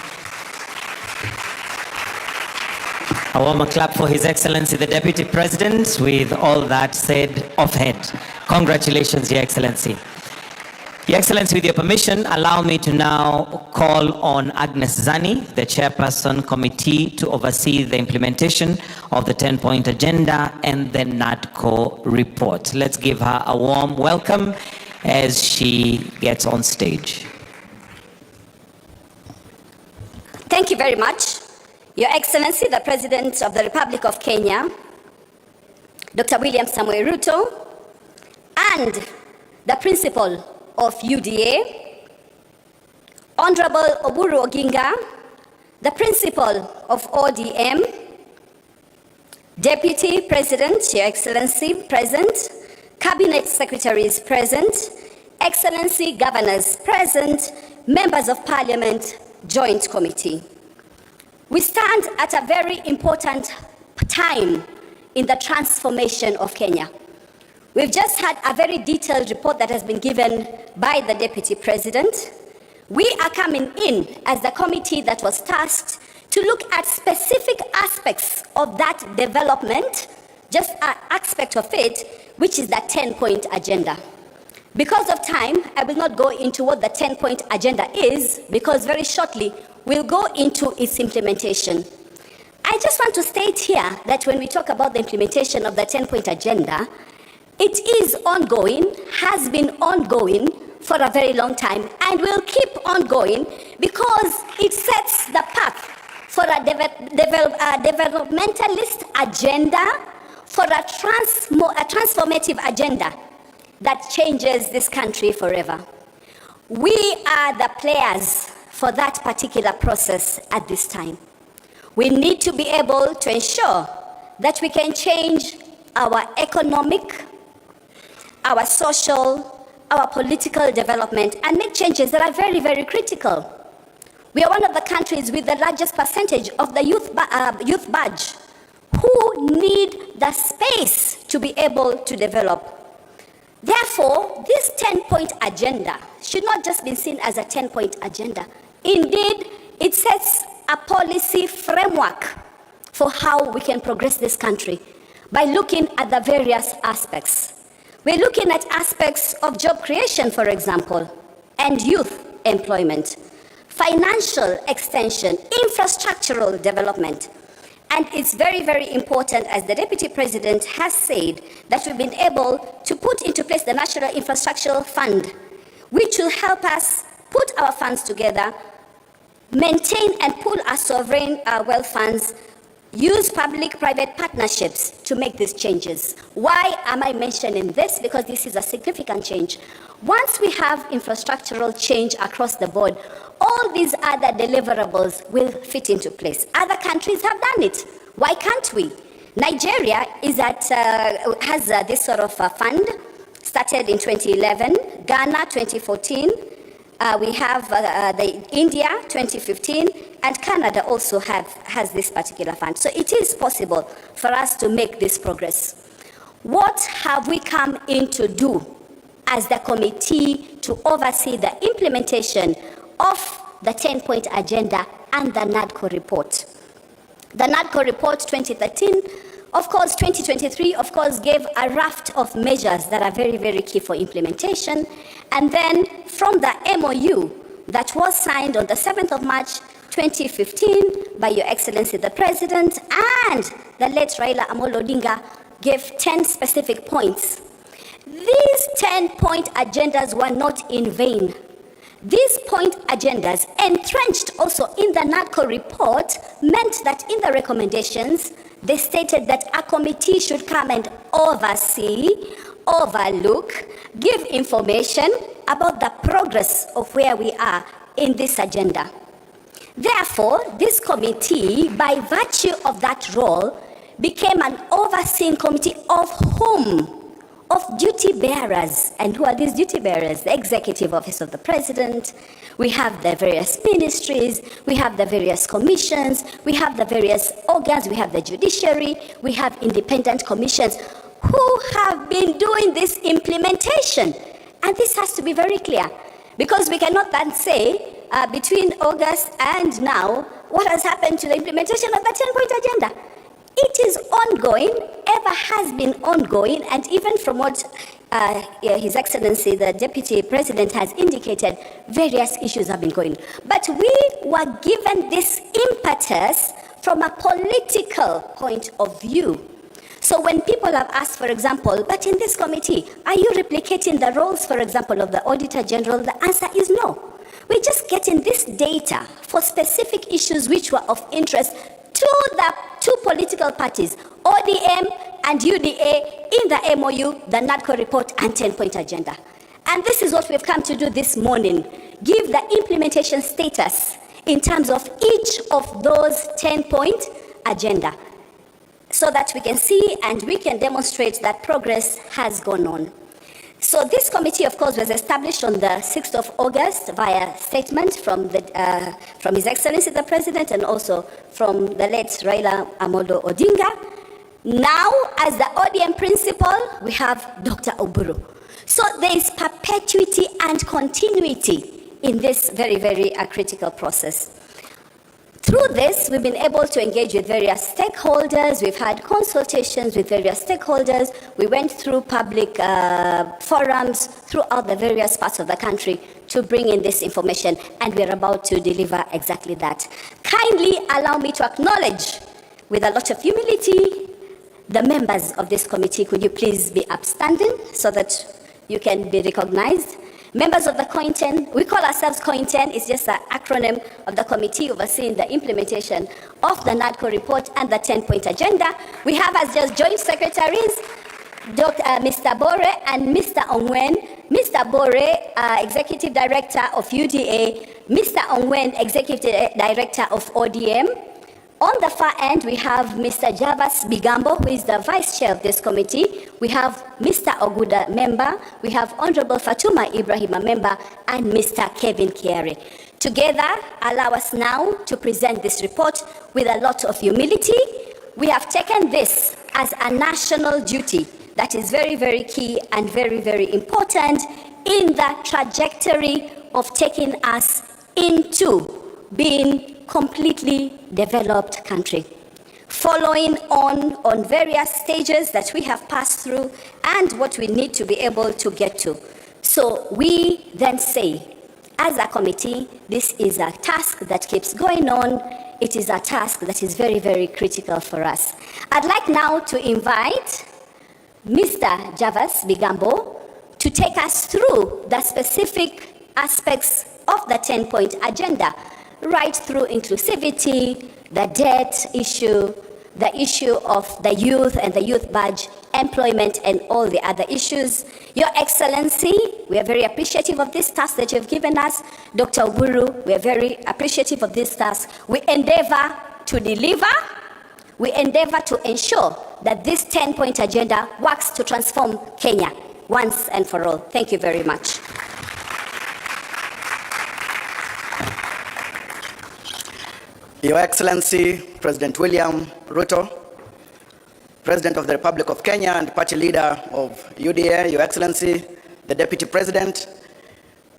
A warm clap for His Excellency the Deputy President. With all that said offhand, congratulations, Your Excellency. Your Excellency, with your permission, allow me to now call on Agnes Zani, the Chairperson Committee, to oversee the implementation of the 10-point agenda and the NADCO report. Let's give her a warm welcome as she gets on stage. Thank you very much. Your Excellency, the President of the Republic of Kenya, Dr. William Samoei Ruto, and the Principal of UDA, Honorable Oburu Oginga, the Principal of ODM, Deputy President, Your Excellency, present, Cabinet Secretaries present, Excellency Governors present, Members of Parliament, Joint Committee. We stand at a very important time in the transformation of Kenya. We've just had a very detailed report that has been given by the Deputy President. We are coming in as the committee that was tasked to look at specific aspects of that development, just an aspect of it, which is the 10-point agenda. Because of time, I will not go into what the 10-point agenda is, because very shortly we'll go into its implementation. I just want to state here that when we talk about the implementation of the 10-point agenda, it is ongoing, has been ongoing for a very long time, and will keep on going because it sets the path for a developmentalist agenda, for a transformative agenda that changes this country forever. We are the players for that particular process at this time. We need to be able to ensure that we can change our economic, our social, our political development, and make changes that are very, very critical. We are one of the countries with the largest percentage of the youth badge who need the space to be able to develop. Therefore, this 10-point agenda should not just be seen as a 10-point agenda. Indeed, it sets a policy framework for how we can progress this country by looking at the various aspects. We're looking at aspects of job creation, for example, and youth employment, financial extension, infrastructural development. And it's very, very important, as the Deputy President has said, that we've been able to put into place the National Infrastructural Fund, which will help us put our funds together, maintain and pool our sovereign wealth funds, use public-private partnerships to make these changes. Why am I mentioning this? Because this is a significant change. Once we have infrastructural change across the board, all these other deliverables will fit into place. Other countries have done it. Why can't we? Nigeria has this sort of fund, started in 2011, Ghana 2014, we have India 2015, and Canada also has this particular fund. So it is possible for us to make this progress. What have we come in to do as the committee to oversee the implementation of the 10-point agenda and the NADCO report? The NADCO report 2013, of course, 2023, of course, gave a raft of measures that are very, very key for implementation. And then from the MOU that was signed on the 7th of March 2015 by Your Excellency the President and the late Raila Amolo Odinga gave 10 specific points. These 10-point agendas were not in vain. These point agendas, entrenched also in the NADCO report, meant that in the recommendations, they stated that a committee should come and oversee overlook, give information about the progress of where we are in this agenda. Therefore, this committee, by virtue of that role, became an overseeing committee of whom? Of duty bearers. And who are these duty bearers? The Executive Office of the President, we have the various ministries, we have the various commissions, we have the various organs, we have the judiciary, we have independent commissions who have been doing this implementation. And this has to be very clear, because we cannot then say between August and now, what has happened to the implementation of the 10-point agenda? It is ongoing, ever has been ongoing, and even from what His Excellency, the Deputy President, has indicated, various issues have been going. But we were given this impetus from a political point of view. So when people have asked, for example, but in this committee, are you replicating the roles, for example, of the Auditor General? The answer is no. We're just getting this data for specific issues which were of interest to the two political parties, ODM and UDA, in the MOU, the NADCO report, and 10-point agenda. And this is what we've come to do this morning, give the implementation status in terms of each of those 10-point agenda, so that we can see and we can demonstrate that progress has gone on. So this committee, of course, was established on the 6th of August via statement from His Excellency the President and also from the late Raila Amolo Odinga. Now, as the ODM principal, we have Dr. Oburu. So there is perpetuity and continuity in this very, very critical process. Through this, we've been able to engage with various stakeholders. We've had consultations with various stakeholders. We went through public forums throughout the various parts of the country to bring in this information, and we're about to deliver exactly that. Kindly allow me to acknowledge, with a lot of humility, the members of this committee. Could you please be upstanding so that you can be recognized? Members of the COINTEN, we call ourselves COINTEN, it's just an acronym of the committee overseeing the implementation of the NADCO report and the 10-point agenda. We have as just joint secretaries, Mr. Bore and Mr. Ongwen. Mr. Bore, Executive Director of UDA, Mr. Ongwen, Executive Director of ODM. On the far end, we have Mr. Javas Bigambo, who is the Vice Chair of this committee. We have Mr. Oguda, member. We have Honorable Fatuma Ibrahim, a member, and Mr. Kevin Kiare. Together, allow us now to present this report with a lot of humility. We have taken this as a national duty that is very, very key and very, very important in the trajectory of taking us into being completely developed country, following on various stages that we have passed through and what we need to be able to get to. So we then say, as a committee, this is a task that keeps going on. It is a task that is very, very critical for us. I'd like now to invite Mr. Javas Bigambo to take us through the specific aspects of the 10-point agenda, right through inclusivity, the debt issue, the issue of the youth and the youth badge, employment, and all the other issues. Your Excellency, we are very appreciative of this task that you've given us. Dr. Oburu, we are very appreciative of this task. We endeavor to deliver. We endeavor to ensure that this 10-point agenda works to transform Kenya once and for all. Thank you very much. Your Excellency, President William Ruto, President of the Republic of Kenya and Party Leader of UDA, Your Excellency, the Deputy President,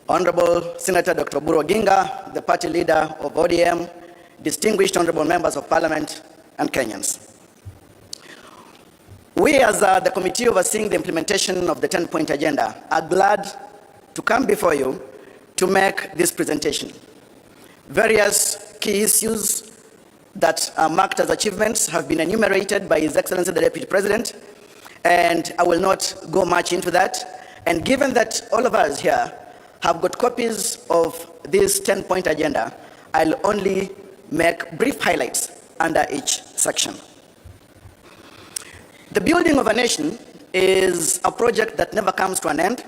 Honorable Senator Dr. Oburu Oginga, the Party Leader of ODM, distinguished Honorable Members of Parliament, and Kenyans. We, as the committee overseeing the implementation of the 10-point agenda, are glad to come before you to make this presentation. Various key issues that are marked as achievements have been enumerated by His Excellency the Deputy President, and I will not go much into that. And given that all of us here have got copies of this 10-point agenda, I'll only make brief highlights under each section. The building of a nation is a project that never comes to an end,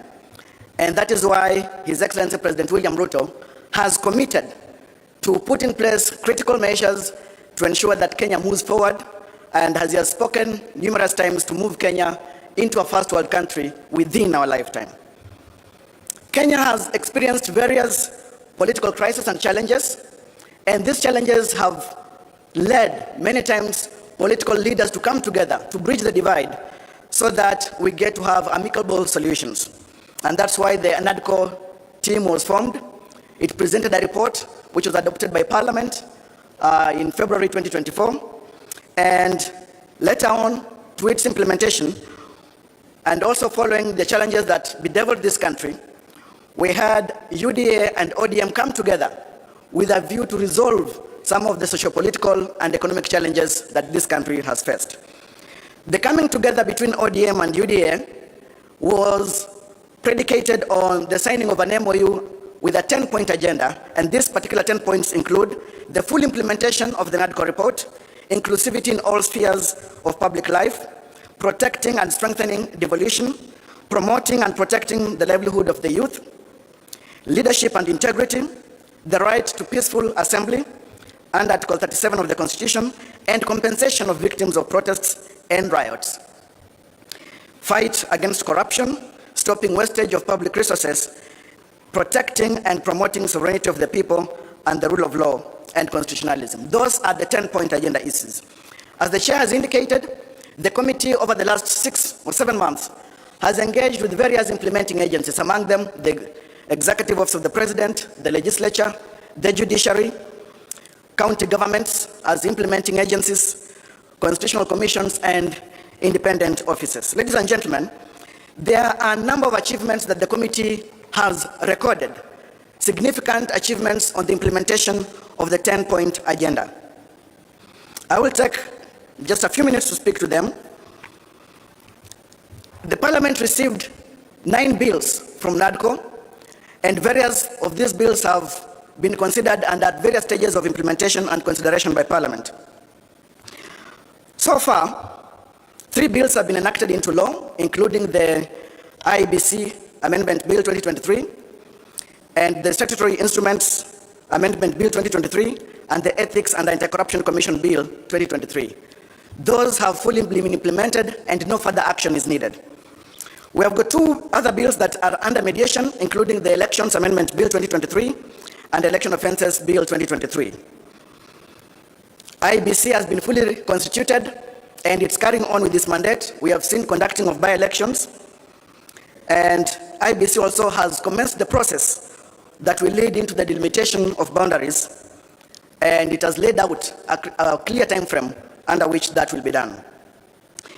and that is why His Excellency President William Ruto has committed to put in place critical measures to ensure that Kenya moves forward, and as he has spoken numerous times, to move Kenya into a first world country within our lifetime. Kenya has experienced various political crises and challenges, and these challenges have led many times political leaders to come together to bridge the divide so that we get to have amicable solutions. And that's why the NADCO team was formed. It presented a report which was adopted by Parliament in February 2024, and later on to its implementation, and also following the challenges that bedeviled this country, we had UDA and ODM come together with a view to resolve some of the socio-political and economic challenges that this country has faced. The coming together between ODM and UDA was predicated on the signing of an MOU with a 10-point agenda, and these particular 10 points include the full implementation of the NADCO report, inclusivity in all spheres of public life, protecting and strengthening devolution, promoting and protecting the livelihood of the youth, leadership and integrity, the right to peaceful assembly under Article 37 of the Constitution, and compensation of victims of protests and riots. Fight against corruption, stopping wastage of public resources, protecting and promoting sovereignty of the people and the rule of law and constitutionalism. Those are the 10-point agenda issues. As the chair has indicated, the committee over the last 6 or 7 months has engaged with various implementing agencies, among them the Executive Office of the President, the Legislature, the Judiciary, county governments as implementing agencies, constitutional commissions, and independent offices. Ladies and gentlemen, there are a number of achievements that the committee has recorded, significant achievements on the implementation of the 10-point agenda. I will take just a few minutes to speak to them. The Parliament received 9 bills from NADCO, and various of these bills have been considered and at various stages of implementation and consideration by Parliament. So far, 3 bills have been enacted into law, including the IBC Amendment Bill 2023, and the Statutory Instruments Amendment Bill 2023, and the Ethics and Anti-Corruption Commission Bill 2023. Those have fully been implemented and no further action is needed. We have got 2 other bills that are under mediation, including the Elections Amendment Bill 2023 and Election Offences Bill 2023. IBC has been fully constituted and it's carrying on with this mandate. We have seen conducting of by-elections, and IBC also has commenced the process that will lead into the delimitation of boundaries, and it has laid out a clear time frame under which that will be done.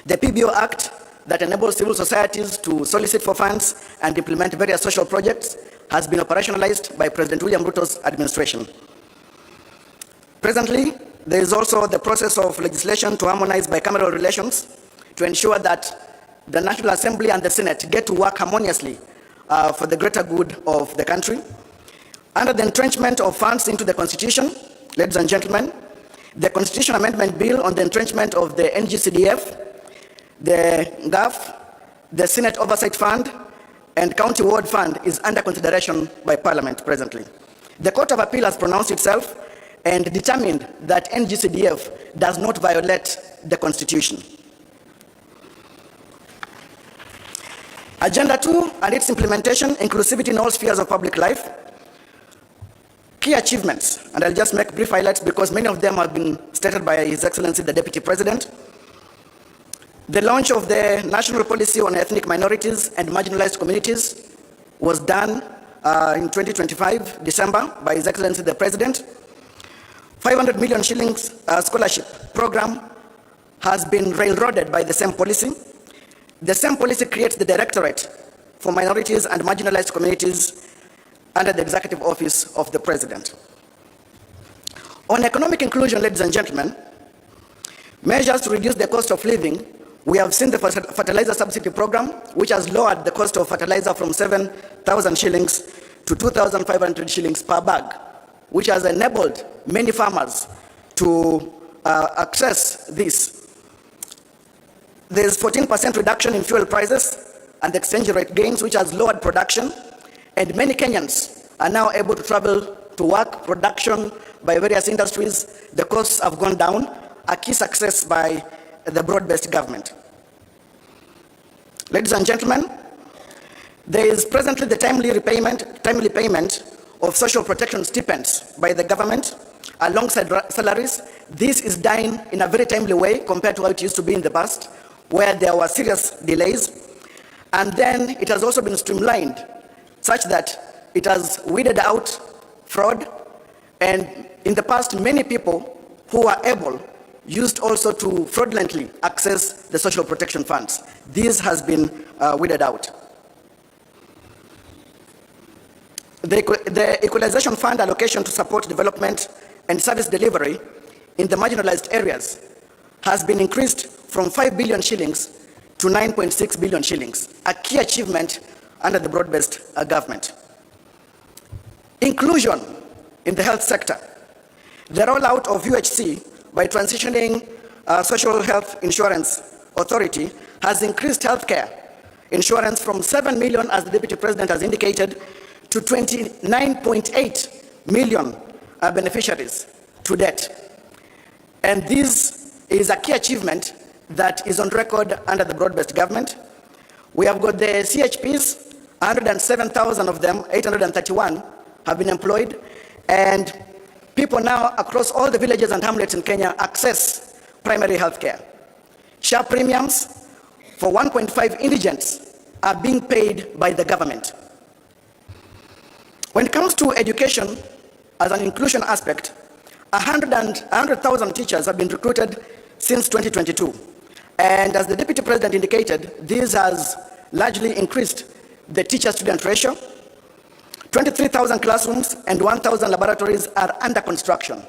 The PBO Act that enables civil societies to solicit for funds and implement various social projects has been operationalized by President William Ruto's administration. Presently, there is also the process of legislation to harmonize bicameral relations to ensure that the National Assembly and the Senate get to work harmoniously for the greater good of the country. Under the entrenchment of funds into the Constitution, ladies and gentlemen, the Constitution Amendment Bill on the entrenchment of the NGCDF, the GAF, the Senate Oversight Fund, and County Ward Fund is under consideration by Parliament presently. The Court of Appeal has pronounced itself and determined that NGCDF does not violate the Constitution. Agenda 2 and its implementation, inclusivity in all spheres of public life. Key achievements, and I'll just make brief highlights because many of them have been stated by His Excellency the Deputy President. The launch of the National Policy on Ethnic Minorities and Marginalized Communities was done in 2025, December, by His Excellency the President. 500 million shillings scholarship program has been railroaded by the same policy. The same policy creates the Directorate for Minorities and Marginalized Communities under the Executive Office of the President. On economic inclusion, ladies and gentlemen, measures to reduce the cost of living, we have seen the fertilizer subsidy program, which has lowered the cost of fertilizer from 7,000 shillings to 2,500 shillings per bag, which has enabled many farmers to access this. There's 14% reduction in fuel prices and exchange rate gains, which has lowered production, and many Kenyans are now able to travel to work, production by various industries. The costs have gone down, a key success by the broad-based government. Ladies and gentlemen, there is presently the timely payment of social protection stipends by the government alongside salaries. This is done in a very timely way compared to how it used to be in the past, where there were serious delays. And then it has also been streamlined such that it has weeded out fraud. And in the past, many people who are able used also to fraudulently access the social protection funds. This has been weeded out. The Equalization Fund allocation to support development and service delivery in the marginalized areas has been increased from 5 billion shillings to 9.6 billion shillings, a key achievement under the broad-based government. Inclusion in the health sector. The rollout of UHC by transitioning Social Health Insurance Authority has increased healthcare insurance from 7 million, as the Deputy President has indicated, to 29.8 million beneficiaries to date. And this is a key achievement that is on record under the broad-based government. We have got the CHPs, 107,000 of them, 831 have been employed, and people now across all the villages and hamlets in Kenya access primary health care. Share premiums for 1.5 indigents are being paid by the government. When it comes to education as an inclusion aspect, 100,000 teachers have been recruited since 2022. And as the Deputy President indicated, this has largely increased the teacher-student ratio. 23,000 classrooms and 1,000 laboratories are under construction,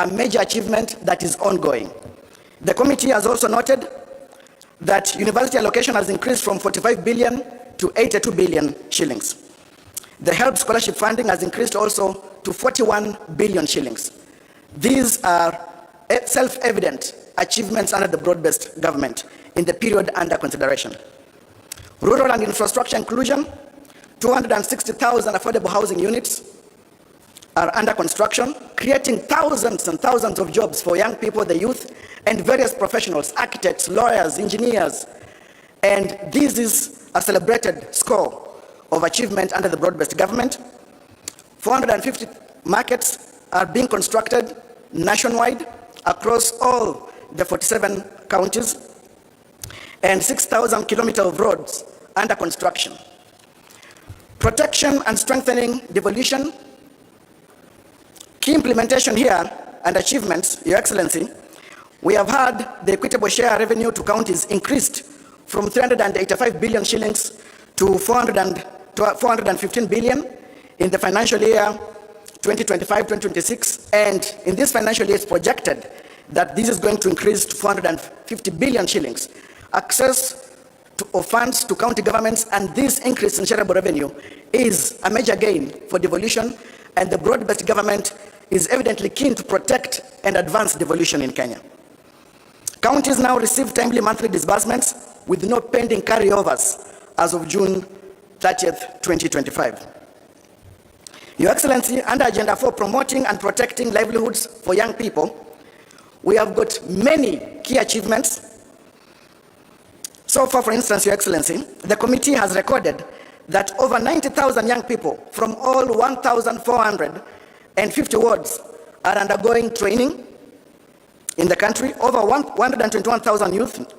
a major achievement that is ongoing. The committee has also noted that university allocation has increased from 45 billion to 82 billion shillings. The HELP scholarship funding has increased also to 41 billion shillings. These are self-evident achievements under the broad-based government in the period under consideration. Rural and infrastructure inclusion, 260,000 affordable housing units are under construction, creating thousands and thousands of jobs for young people, the youth, and various professionals, architects, lawyers, engineers. And this is a celebrated score of achievement under the broad-based government. 450 markets are being constructed nationwide across all the 47 counties, and 6,000 kilometers of roads under construction. Protection and strengthening devolution. Key implementation here and achievements, Your Excellency, we have had the equitable share revenue to counties increased from 385 billion shillings to 415 billion in the financial year 2025-2026, and in this financial year it's projected that this is going to increase to 450 billion shillings. Access of funds to county governments, and this increase in shareable revenue is a major gain for devolution, and the broad-based government is evidently keen to protect and advance devolution in Kenya. Counties now receive timely monthly disbursements with no pending carryovers as of June 30th, 2025. Your Excellency, under Agenda 4, promoting and protecting livelihoods for young people, we have got many key achievements. So far, for instance, Your Excellency, the committee has recorded that over 90,000 young people from all 1,450 wards are undergoing training in the country. Over 121,000 youth,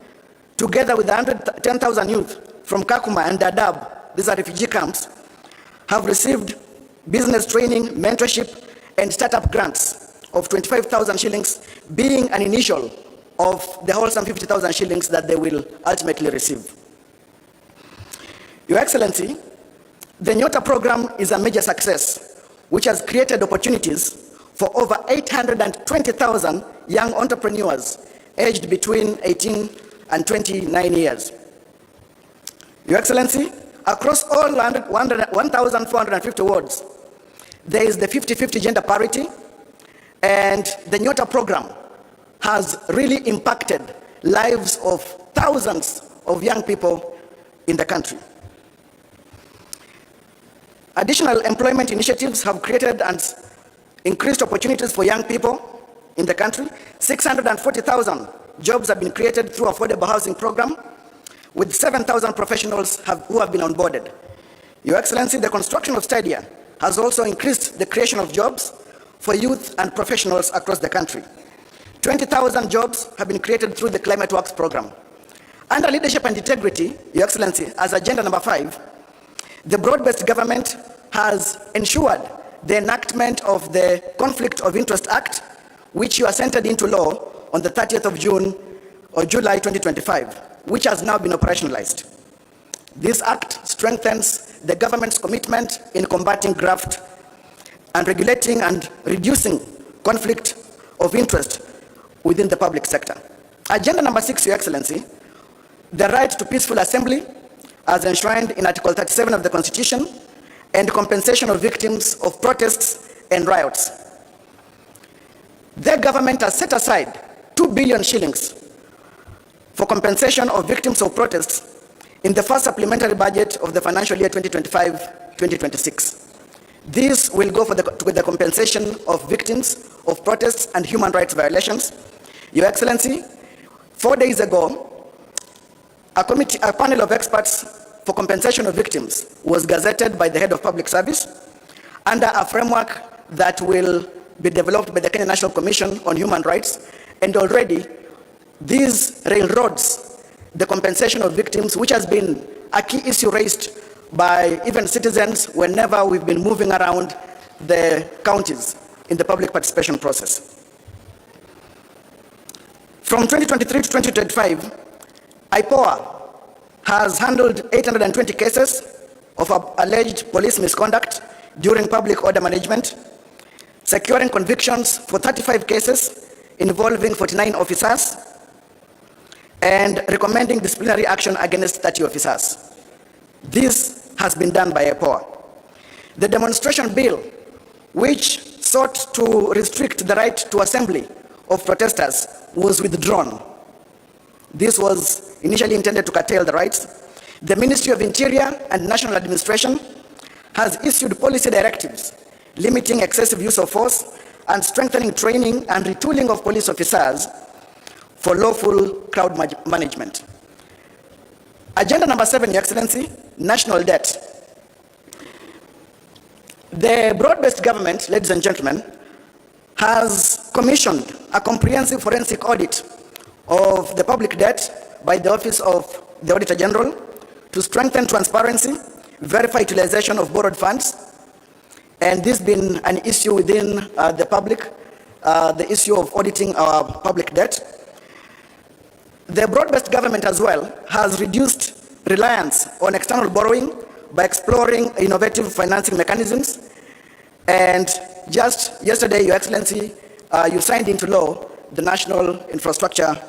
together with 110,000 youth from Kakuma and Dadaab, these are refugee camps, have received business training, mentorship, and startup grants of 25,000 shillings, being an initial of the wholesome 50,000 shillings that they will ultimately receive. Your Excellency, the Nyota program is a major success, which has created opportunities for over 820,000 young entrepreneurs aged between 18 and 29 years. Your Excellency, across all 1,450 wards, there is the 50-50 gender parity, and the Nyota program has really impacted lives of thousands of young people in the country. Additional employment initiatives have created and increased opportunities for young people in the country. 640,000 jobs have been created through affordable housing program, with 7,000 professionals who have been onboarded. Your Excellency, the construction of stadia has also increased the creation of jobs for youth and professionals across the country. 20,000 jobs have been created through the Climate Works program. Under leadership and integrity, Your Excellency, as agenda number 5, the broad-based government has ensured the enactment of the Conflict of Interest Act, which you assented into law on the 30th of June or July 2025, which has now been operationalized. This act strengthens the government's commitment in combating graft and regulating and reducing conflict of interest within the public sector. Agenda number 6, Your Excellency, the right to peaceful assembly as enshrined in Article 37 of the Constitution, and compensation of victims of protests and riots. The government has set aside 2 billion shillings for compensation of victims of protests in the first supplementary budget of the financial year 2025-2026. This will go with the compensation of victims of protests and human rights violations. Your Excellency, 4 days ago, a panel of experts for compensation of victims was gazetted by the head of public service under a framework that will be developed by the Kenya National Commission on Human Rights, and already these railroads the compensation of victims, which has been a key issue raised by even citizens whenever we've been moving around the counties in the public participation process. From 2023 to 2025, IPOA has handled 820 cases of alleged police misconduct during public order management, securing convictions for 35 cases involving 49 officers, and recommending disciplinary action against 30 officers. This has been done by IPOA. The demonstration bill, which sought to restrict the right to assembly of protesters, was withdrawn. This was initially intended to curtail the rights. The Ministry of Interior and National Administration has issued policy directives limiting excessive use of force and strengthening training and retooling of police officers for lawful crowd management. Agenda number 7, Your Excellency, national debt. The broad-based government, ladies and gentlemen, has commissioned a comprehensive forensic audit of the public debt by the Office of the Auditor General to strengthen transparency, verify utilization of borrowed funds, and this has been an issue within the public, the issue of auditing our public debt. The broad-based government as well has reduced reliance on external borrowing by exploring innovative financing mechanisms. And just yesterday, Your Excellency, you signed into law the National Infrastructure